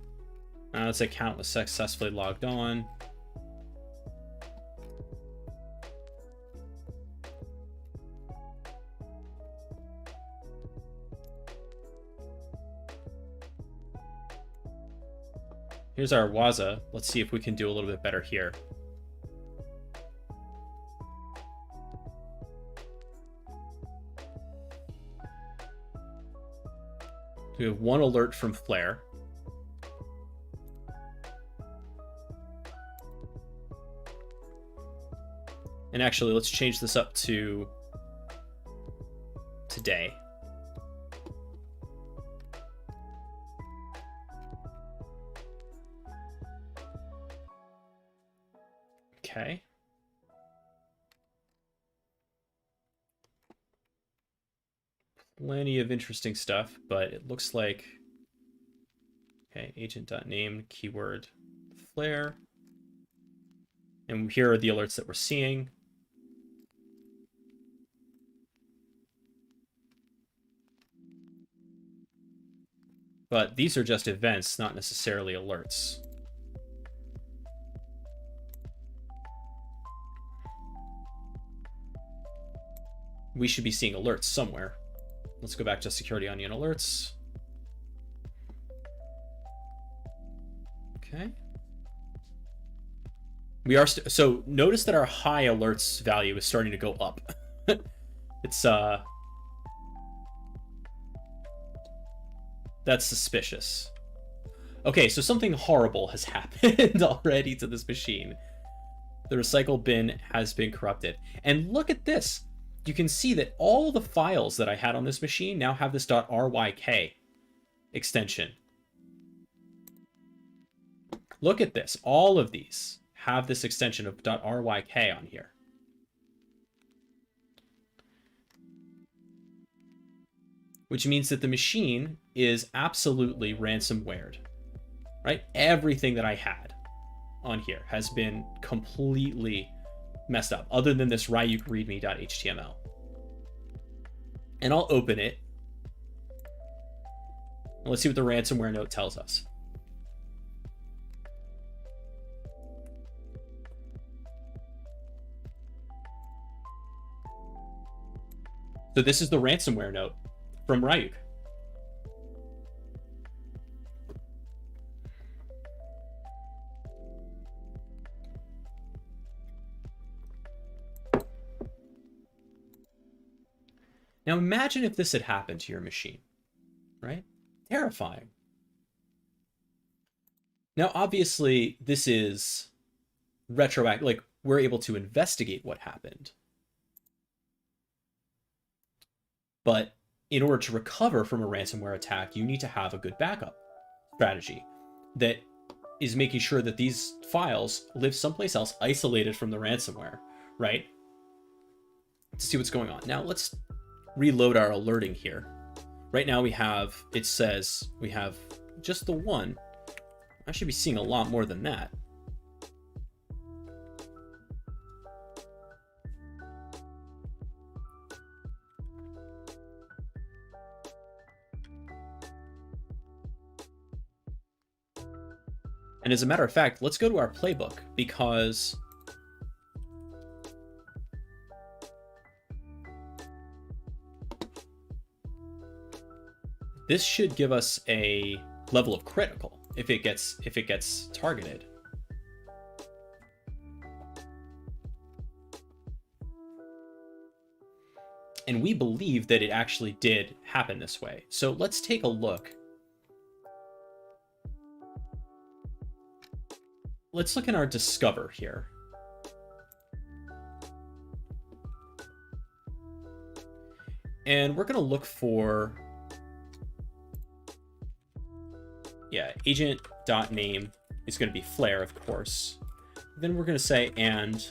Let's say account was successfully logged on. Here's our Waza. Let's see if we can do a little bit better here. We have one alert from Flare. And actually, let's change this up to today. Okay. Plenty of interesting stuff, but it looks like, okay, agent.name, keyword, Flare. And here are the alerts that we're seeing. But these are just events, not necessarily alerts. We should be seeing alerts somewhere. Let's go back to security onion alerts. Okay. We are so notice that our high alerts value is starting to go up. It's that's suspicious. Okay, so something horrible has happened already to this machine. The recycle bin has been corrupted. And look at this. You can see that all the files that I had on this machine now have this .ryk extension. Look at this. All of these have this extension of .ryk on here. Which means that the machine is absolutely ransomwared, right? Everything that I had on here has been completely messed up, other than this Ryuk readme.html. And I'll open it. And let's see what the ransomware note tells us. So this is the ransomware note from Ryuk. Now imagine if this had happened to your machine, right? Terrifying. Now, obviously, this is retroactive, like we're able to investigate what happened. But in order to recover from a ransomware attack, you need to have a good backup strategy that is making sure that these files live someplace else isolated from the ransomware, right? To see what's going on. Now, let's reload our alerting here. Right now we have, it says we have just the one. I should be seeing a lot more than that. And as a matter of fact, let's go to our playbook, because this should give us a level of critical if it gets targeted. And we believe that it actually did happen this way. So let's take a look. Let's look in our Discover here. And we're going to look for, yeah, agent.name is going to be Flare, of course. Then we're going to say and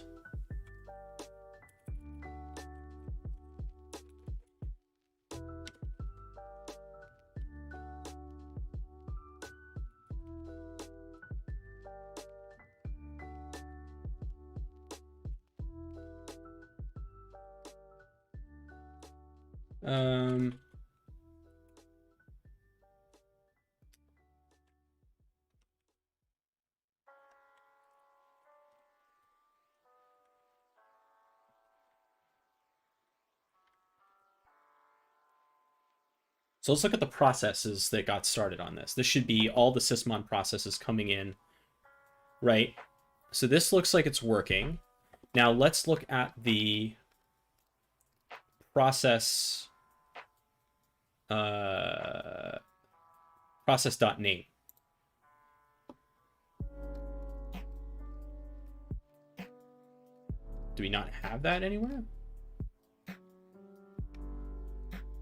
So let's look at the processes that got started on this. This should be all the sysmon processes coming in, right? So this looks like it's working. Now let's look at the process process.name. Do we not have that anywhere?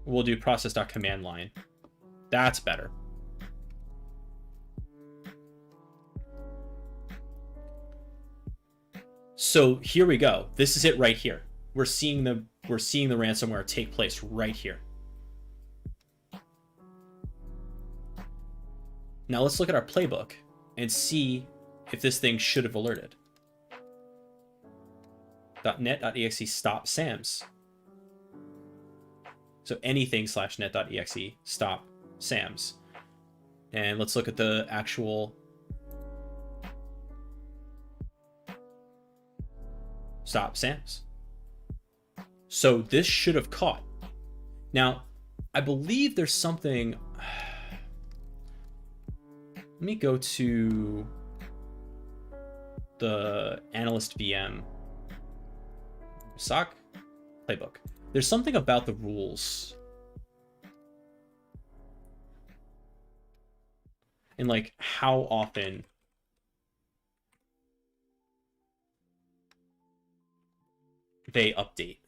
We'll do process.command line. That's better. So here we go. This is it right here. We're seeing the ransomware take place right here. Now let's look at our playbook and see if this thing should have alerted. .net.exe stop SAMs. So anything /net.exe stop SAMs. And let's look at the actual stop SAMs. So this should have caught. Now, I believe there's something. Let me go to the analyst VM SOC playbook. There's something about the rules and like how often they update.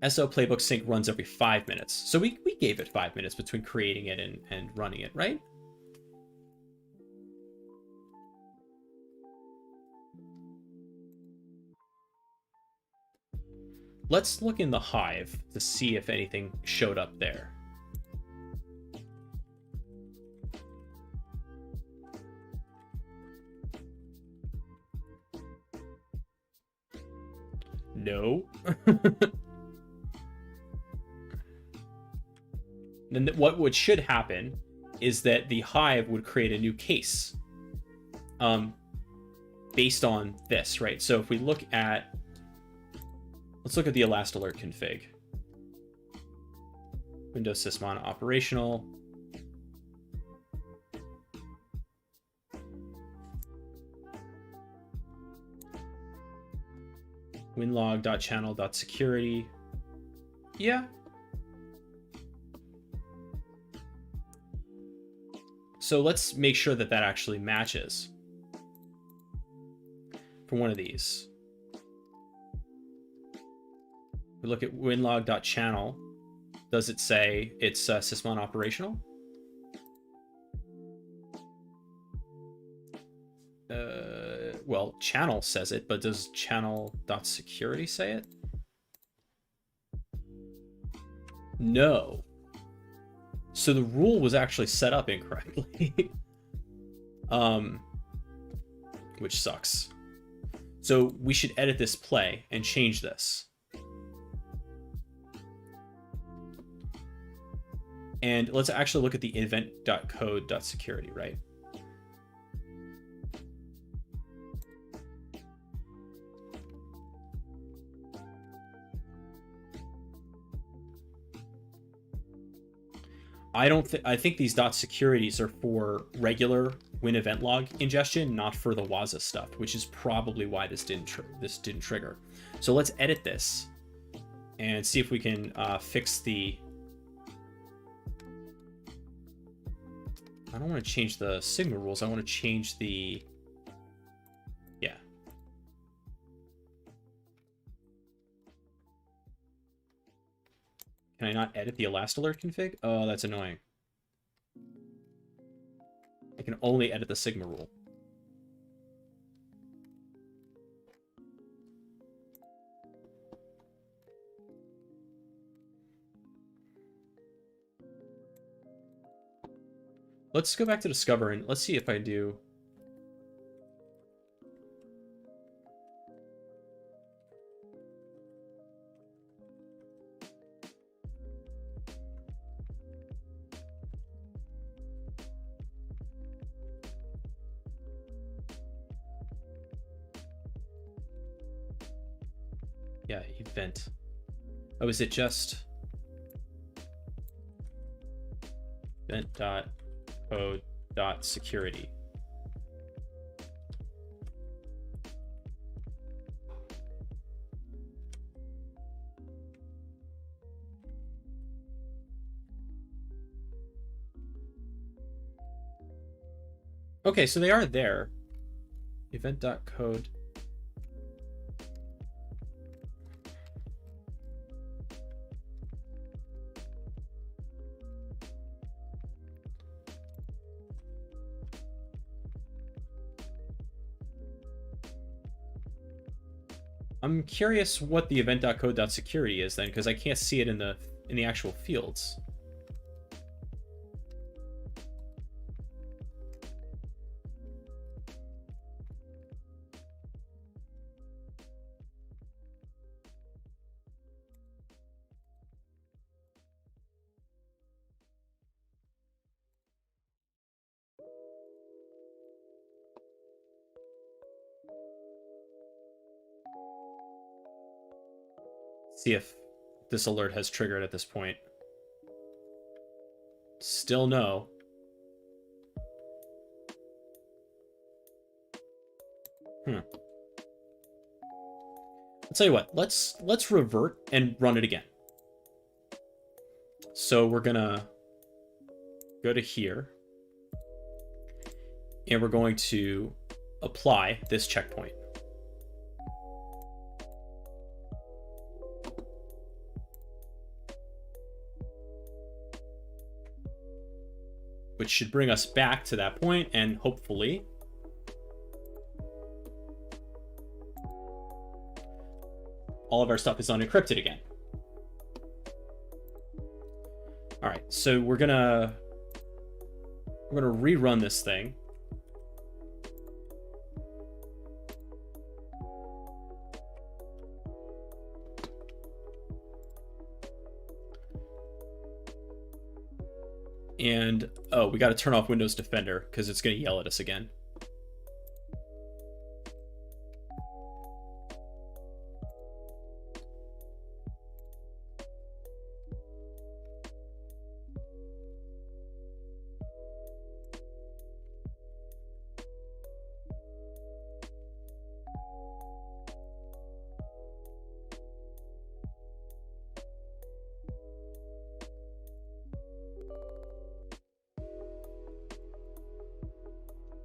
SO playbook sync runs every 5 minutes. So we gave it 5 minutes between creating it and running it, right? Let's look in the Hive to see if anything showed up there. No. Then what should happen is that the Hive would create a new case based on this, right? So if we look at, let's look at the elastalert config. Windows sysmon operational. winlog.channel.security. Yeah. So let's make sure that that actually matches for one of these. We look at winlog.channel. Does it say it's sysmon operational? Well, channel says it, but does channel.security say it? No. So the rule was actually set up incorrectly. Which sucks. So we should edit this play and change this. And let's actually look at the event.code.security, right? I think these .securities are for regular win event log ingestion, not for the Waza stuff, which is probably why this didn't trigger. So let's edit this and see if we can fix the. I don't want to change the Sigma rules. I want to change the. Yeah. Can I not edit the elastalert config? Oh, that's annoying. I can only edit the Sigma rule. Let's go back to Discover and let's see if I do. Yeah, event. Oh, is it just event.code.security? Okay, so they are there. Event.code. I'm curious what the event.code.security is then, because I can't see it in the actual fields. See if this alert has triggered at this point. Still no. I'll tell you what, let's revert and run it again. So we're gonna go to here, and we're going to apply this checkpoint. Which should bring us back to that point, and hopefully all of our stuff is unencrypted again. All right, so we're gonna rerun this thing. And, oh, we got to turn off Windows Defender because it's going to yell at us again.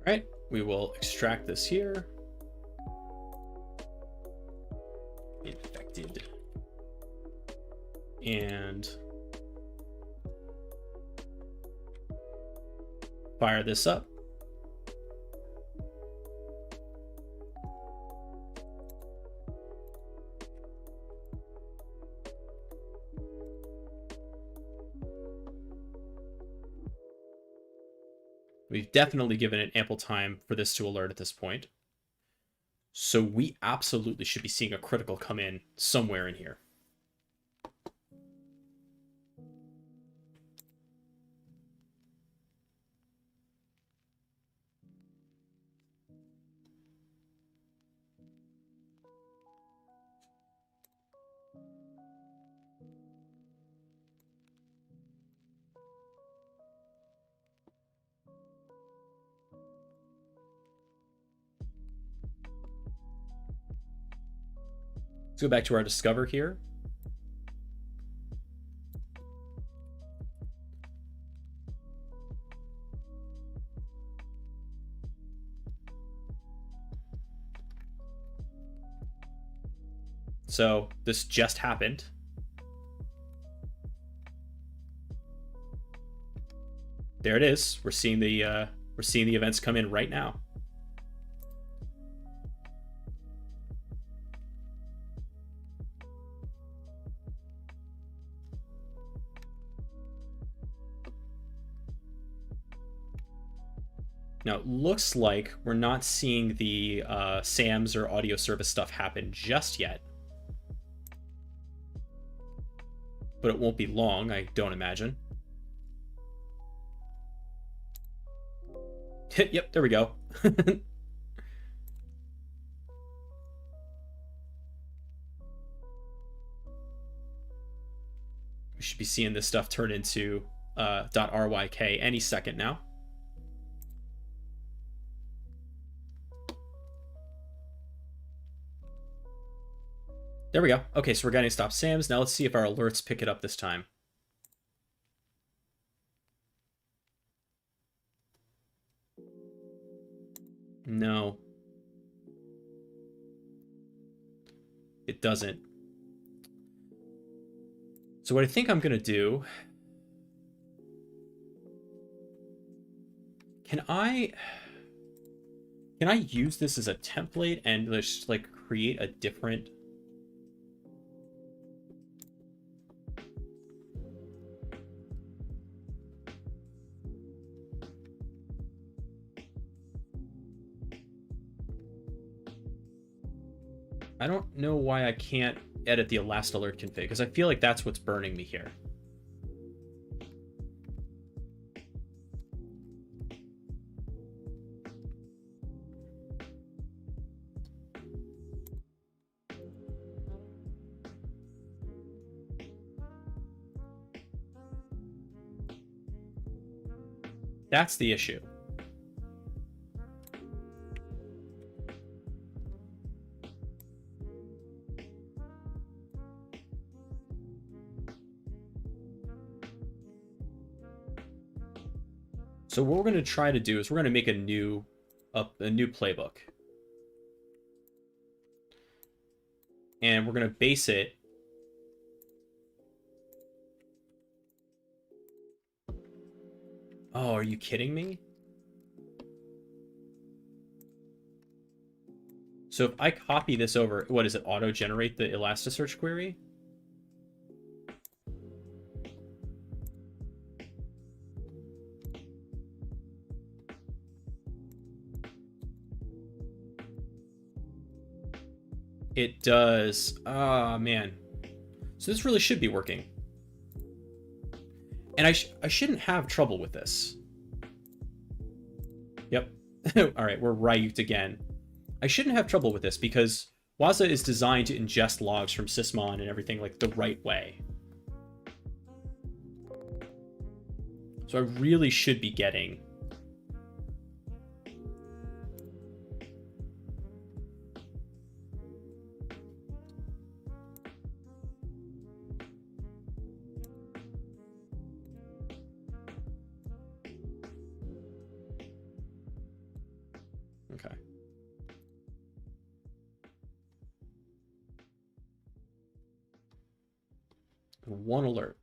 All right, we will extract this here. Infected. And fire this up. We've definitely given it ample time for this to alert at this point. So we absolutely should be seeing a critical come in somewhere in here. Let's go back to our Discover here. So this just happened. There it is. We're seeing the events come in right now. Now, it looks like we're not seeing the SAMs or audio service stuff happen just yet. But it won't be long, I don't imagine. Yep, there we go. be seeing this stuff turn into .ryk any second now. There we go. Okay, so we're getting stop SAMs. Now let's see if our alerts pick it up this time. No. It doesn't. So what I think I'm going to do... Can I use this as a template and just like create a different... I don't know why I can't edit the last alert config, because I feel like that's what's burning me here. That's the issue. So what we're going to try to do is we're going to make a new playbook. And we're going to base it Oh, are you kidding me? So if I copy this over, what is it, auto-generate the Elasticsearch query? It does. Ah, man. So this really should be working. And I shouldn't have trouble with this. Yep. All right, we're right again. I shouldn't have trouble with this because Waza is designed to ingest logs from Sysmon and everything like the right way. So I really should be getting... Okay. One alert.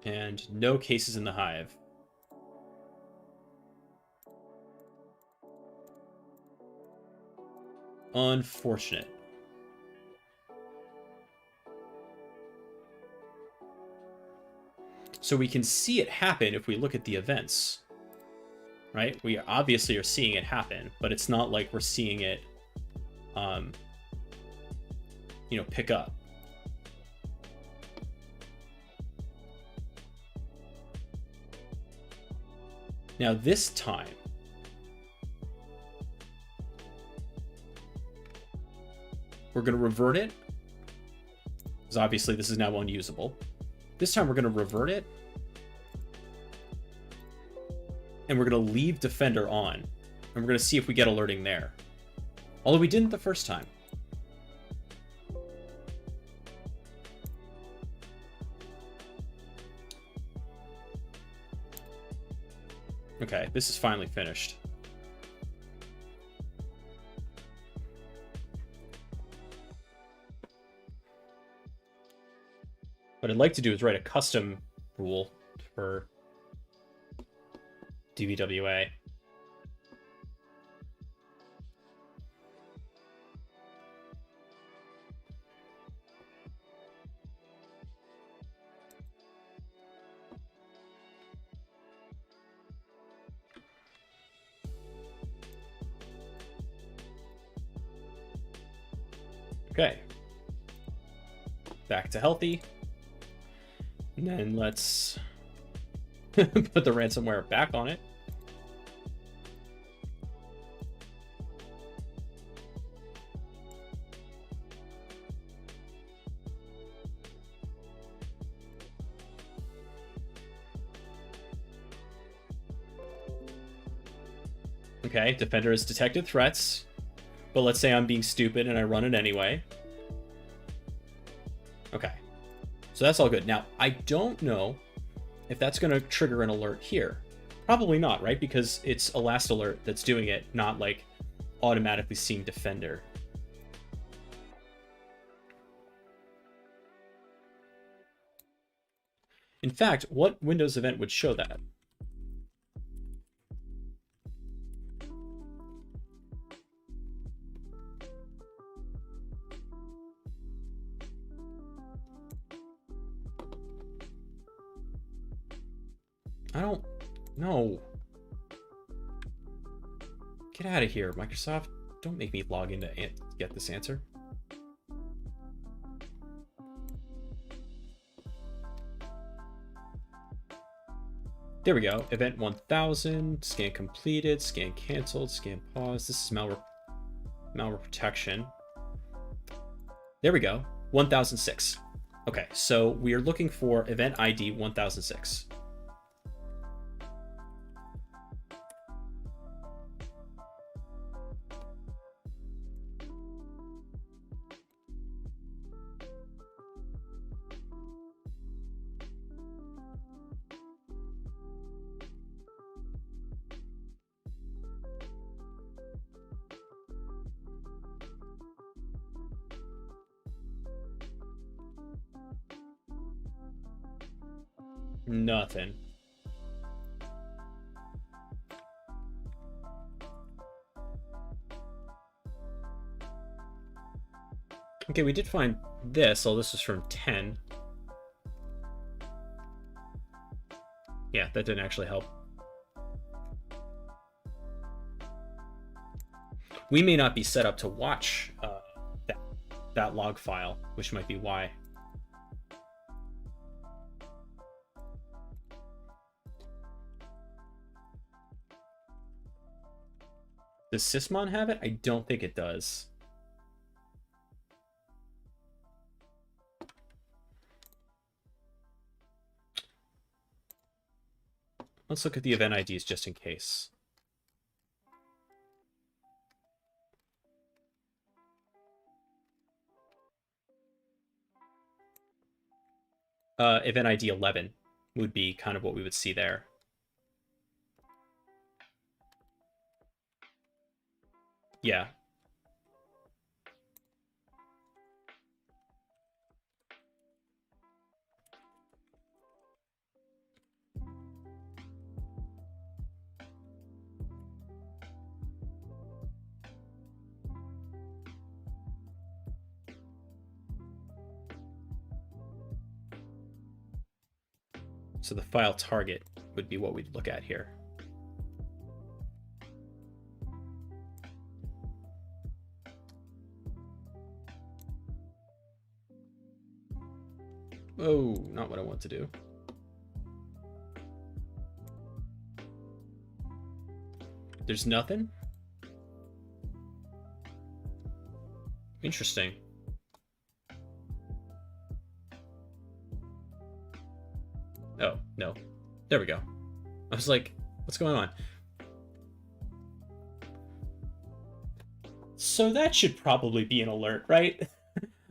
And no cases in the hive. Unfortunate. So we can see it happen if we look at the events, right? We obviously are seeing it happen, but it's not like we're seeing it, you know, pick up. Now this time, we're going to revert it, because obviously this is now unusable. This time we're going to revert it, and we're going to leave Defender on, and we're going to see if we get alerting there. Although we didn't the first time. Okay, this is finally finished. What I'd like to do is write a custom rule for DBWA. Okay. Back to healthy. And then let's put the ransomware back on it. Okay, Defender has detected threats, but let's say I'm being stupid and I run it anyway. Okay, so that's all good. Now, I don't know if that's going to trigger an alert here. Probably not, right? Because it's a last alert that's doing it, not like automatically seeing Defender. In fact, what Windows event would show that? I don't know. Get out of here, Microsoft. Don't make me log in to get this answer. There we go. Event 1000, scan completed, scan canceled, scan paused. This is malware protection. There we go. 1006. Okay, so we are looking for event ID 1006. Nothing. Okay, we did find this. Oh, this is from 10. Yeah, that didn't actually help. We may not be set up to watch that log file, which might be why. Does Sysmon have it? I don't think it does. Let's look at the event IDs just in case. Event ID 11 would be kind of what we would see there. Yeah. So the file target would be what we'd look at here. Oh, not what I want to do. There's nothing? Interesting. Oh, no. There we go. I was like, what's going on? So that should probably be an alert, right?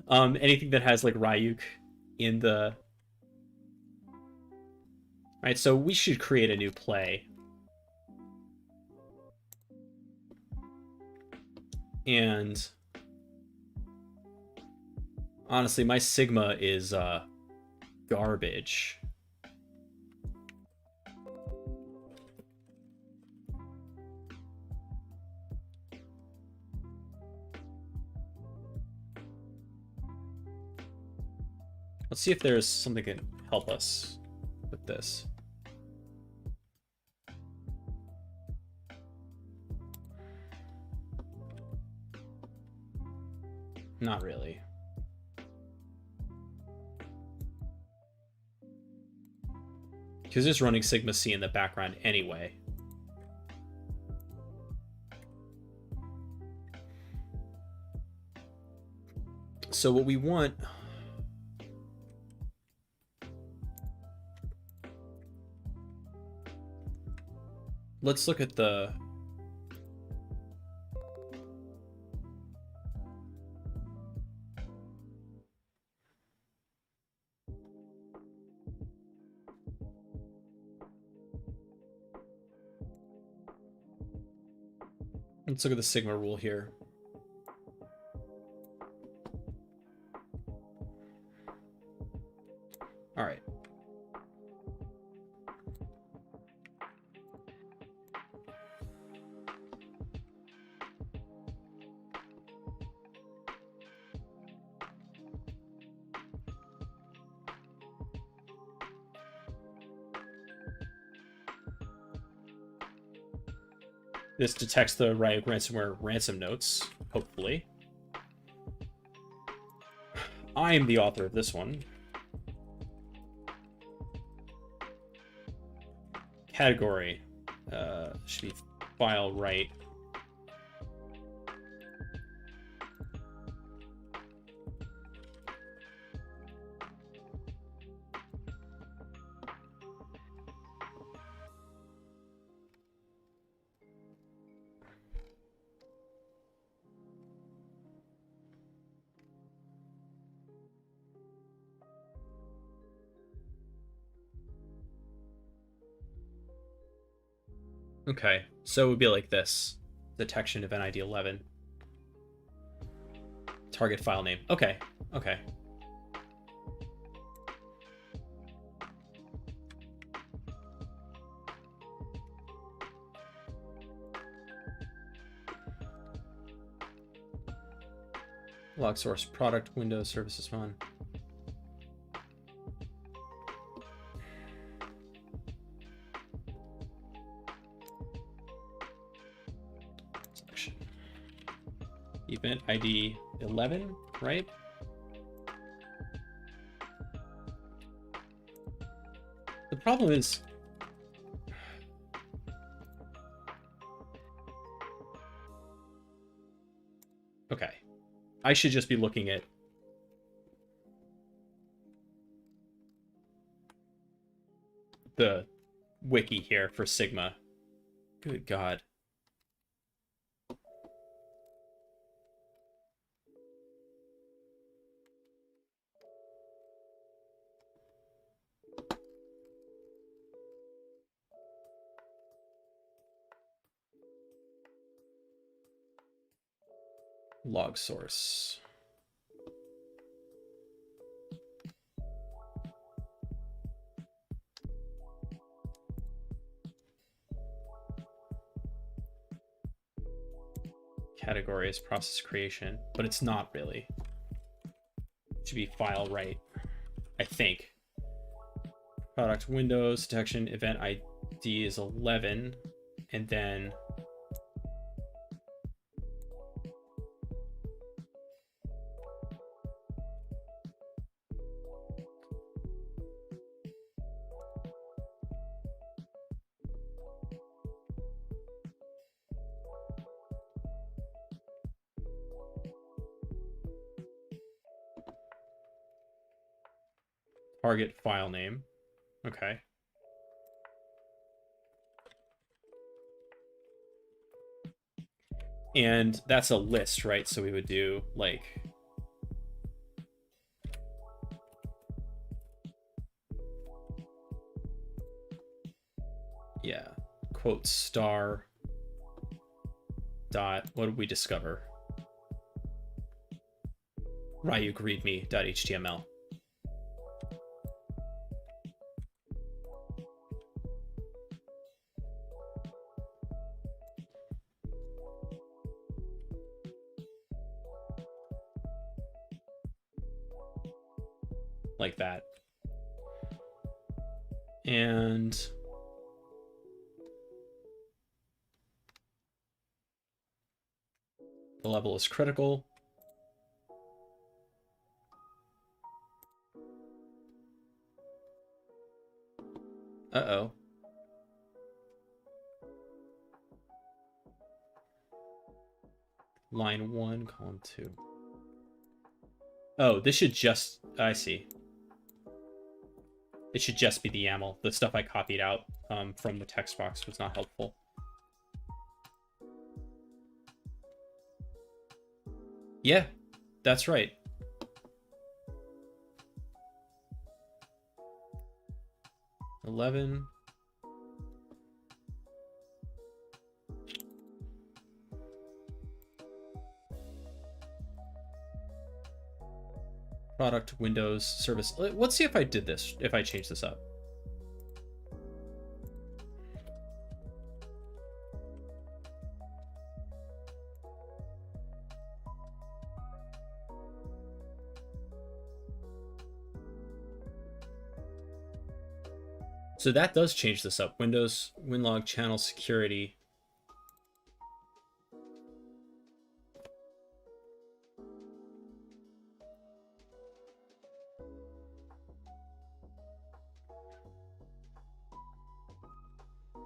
Anything that has like Ryuk in the... Right, so we should create a new play. And honestly, my Sigma is garbage. Let's see if there's something that can help us with this. Not really. Because it's running Sigma C in the background anyway. So what we want... Let's look at the Let's look at the sigma rule here. All right. This detects the Ryuk ransomware ransom notes, hopefully. I am the author of this one. Category should be file right. Okay, so it would be like this. Detection event ID 11. Target file name. Okay, okay. Log source, product, Windows, services, on. Event ID 11, right? The problem is, okay, I should just be looking at the wiki here for Sigma. Good God. Log source. Category is process creation, but it's not really. It should be file right, I think. Product Windows detection event ID is 11, and then target file name. Okay. And that's a list, right? So we would do like, yeah, quote star dot, what did we discover? Ryuk readme.html. Like that. And the level is critical. Uh-oh. Line 1, column 2. Oh, this should just, I see. It should just be the YAML. The stuff I copied out from the text box was not helpful. Yeah, that's right. $11. product Windows service. Let's see if I did this, if I change this up. So that does change this up. Windows WinLog channel security.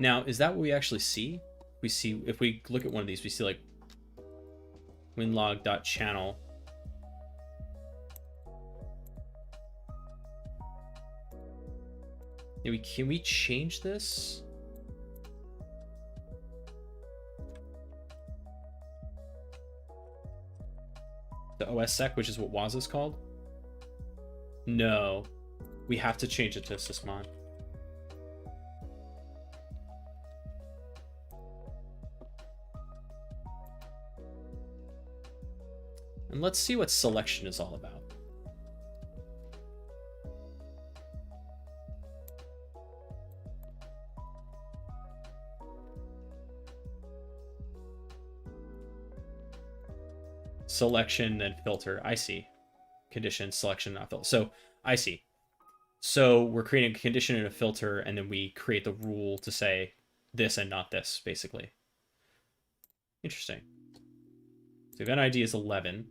Now, is that what we actually see? We see, if we look at one of these, we see like winlog.channel. Can we change this? The OSSec, which is what WAS is called? No. We have to change it to sysmon. And let's see what selection is all about. Selection and filter. I see. Condition, selection, not filter. So I see. So we're creating a condition and a filter, and then we create the rule to say this and not this, basically. Interesting. So event ID is 11.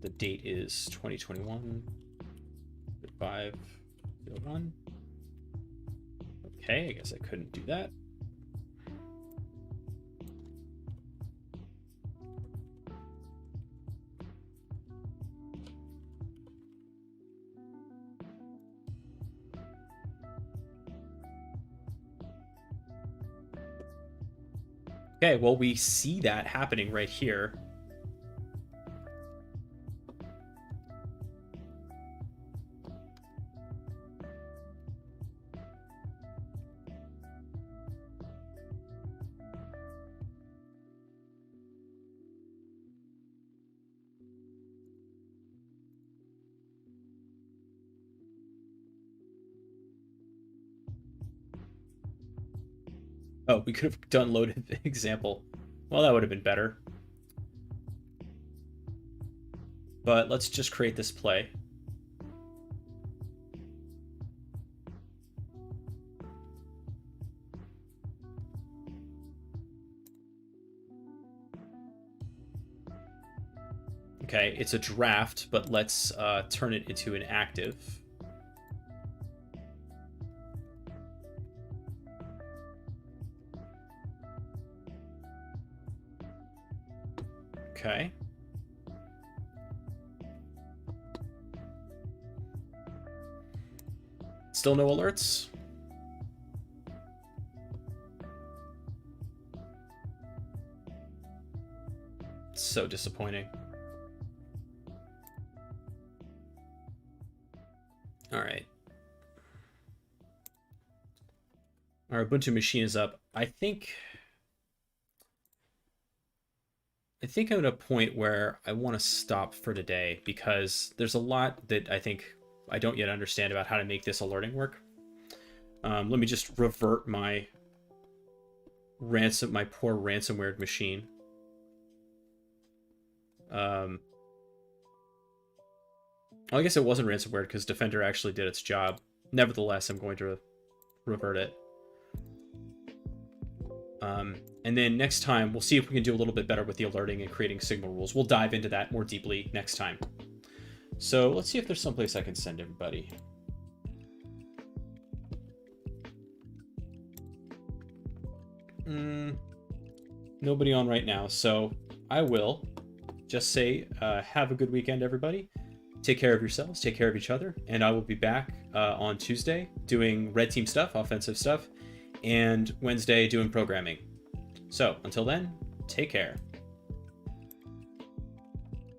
The date is 2021. 501. Okay, I guess I couldn't do that. Okay, well, we see that happening right here. Oh, we could have done loaded example. Well, that would have been better. But let's just create this play. Okay, it's a draft, but let's turn it into an active. Okay. Still no alerts? So disappointing. All right. Our Ubuntu machine is up. I think I'm at a point where I want to stop for today because there's a lot that I think I don't yet understand about how to make this alerting work. Let me just revert my poor ransomware machine. Well, I guess it wasn't ransomware because Defender actually did its job. Nevertheless, I'm going to revert it. And then next time, we'll see if we can do a little bit better with the alerting and creating signal rules. We'll dive into that more deeply next time. So let's see if there's someplace I can send everybody. Nobody on right now, so I will just say have a good weekend, everybody. Take care of yourselves, take care of each other, and I will be back on Tuesday doing red team stuff, offensive stuff, and Wednesday doing programming. So until then, take care.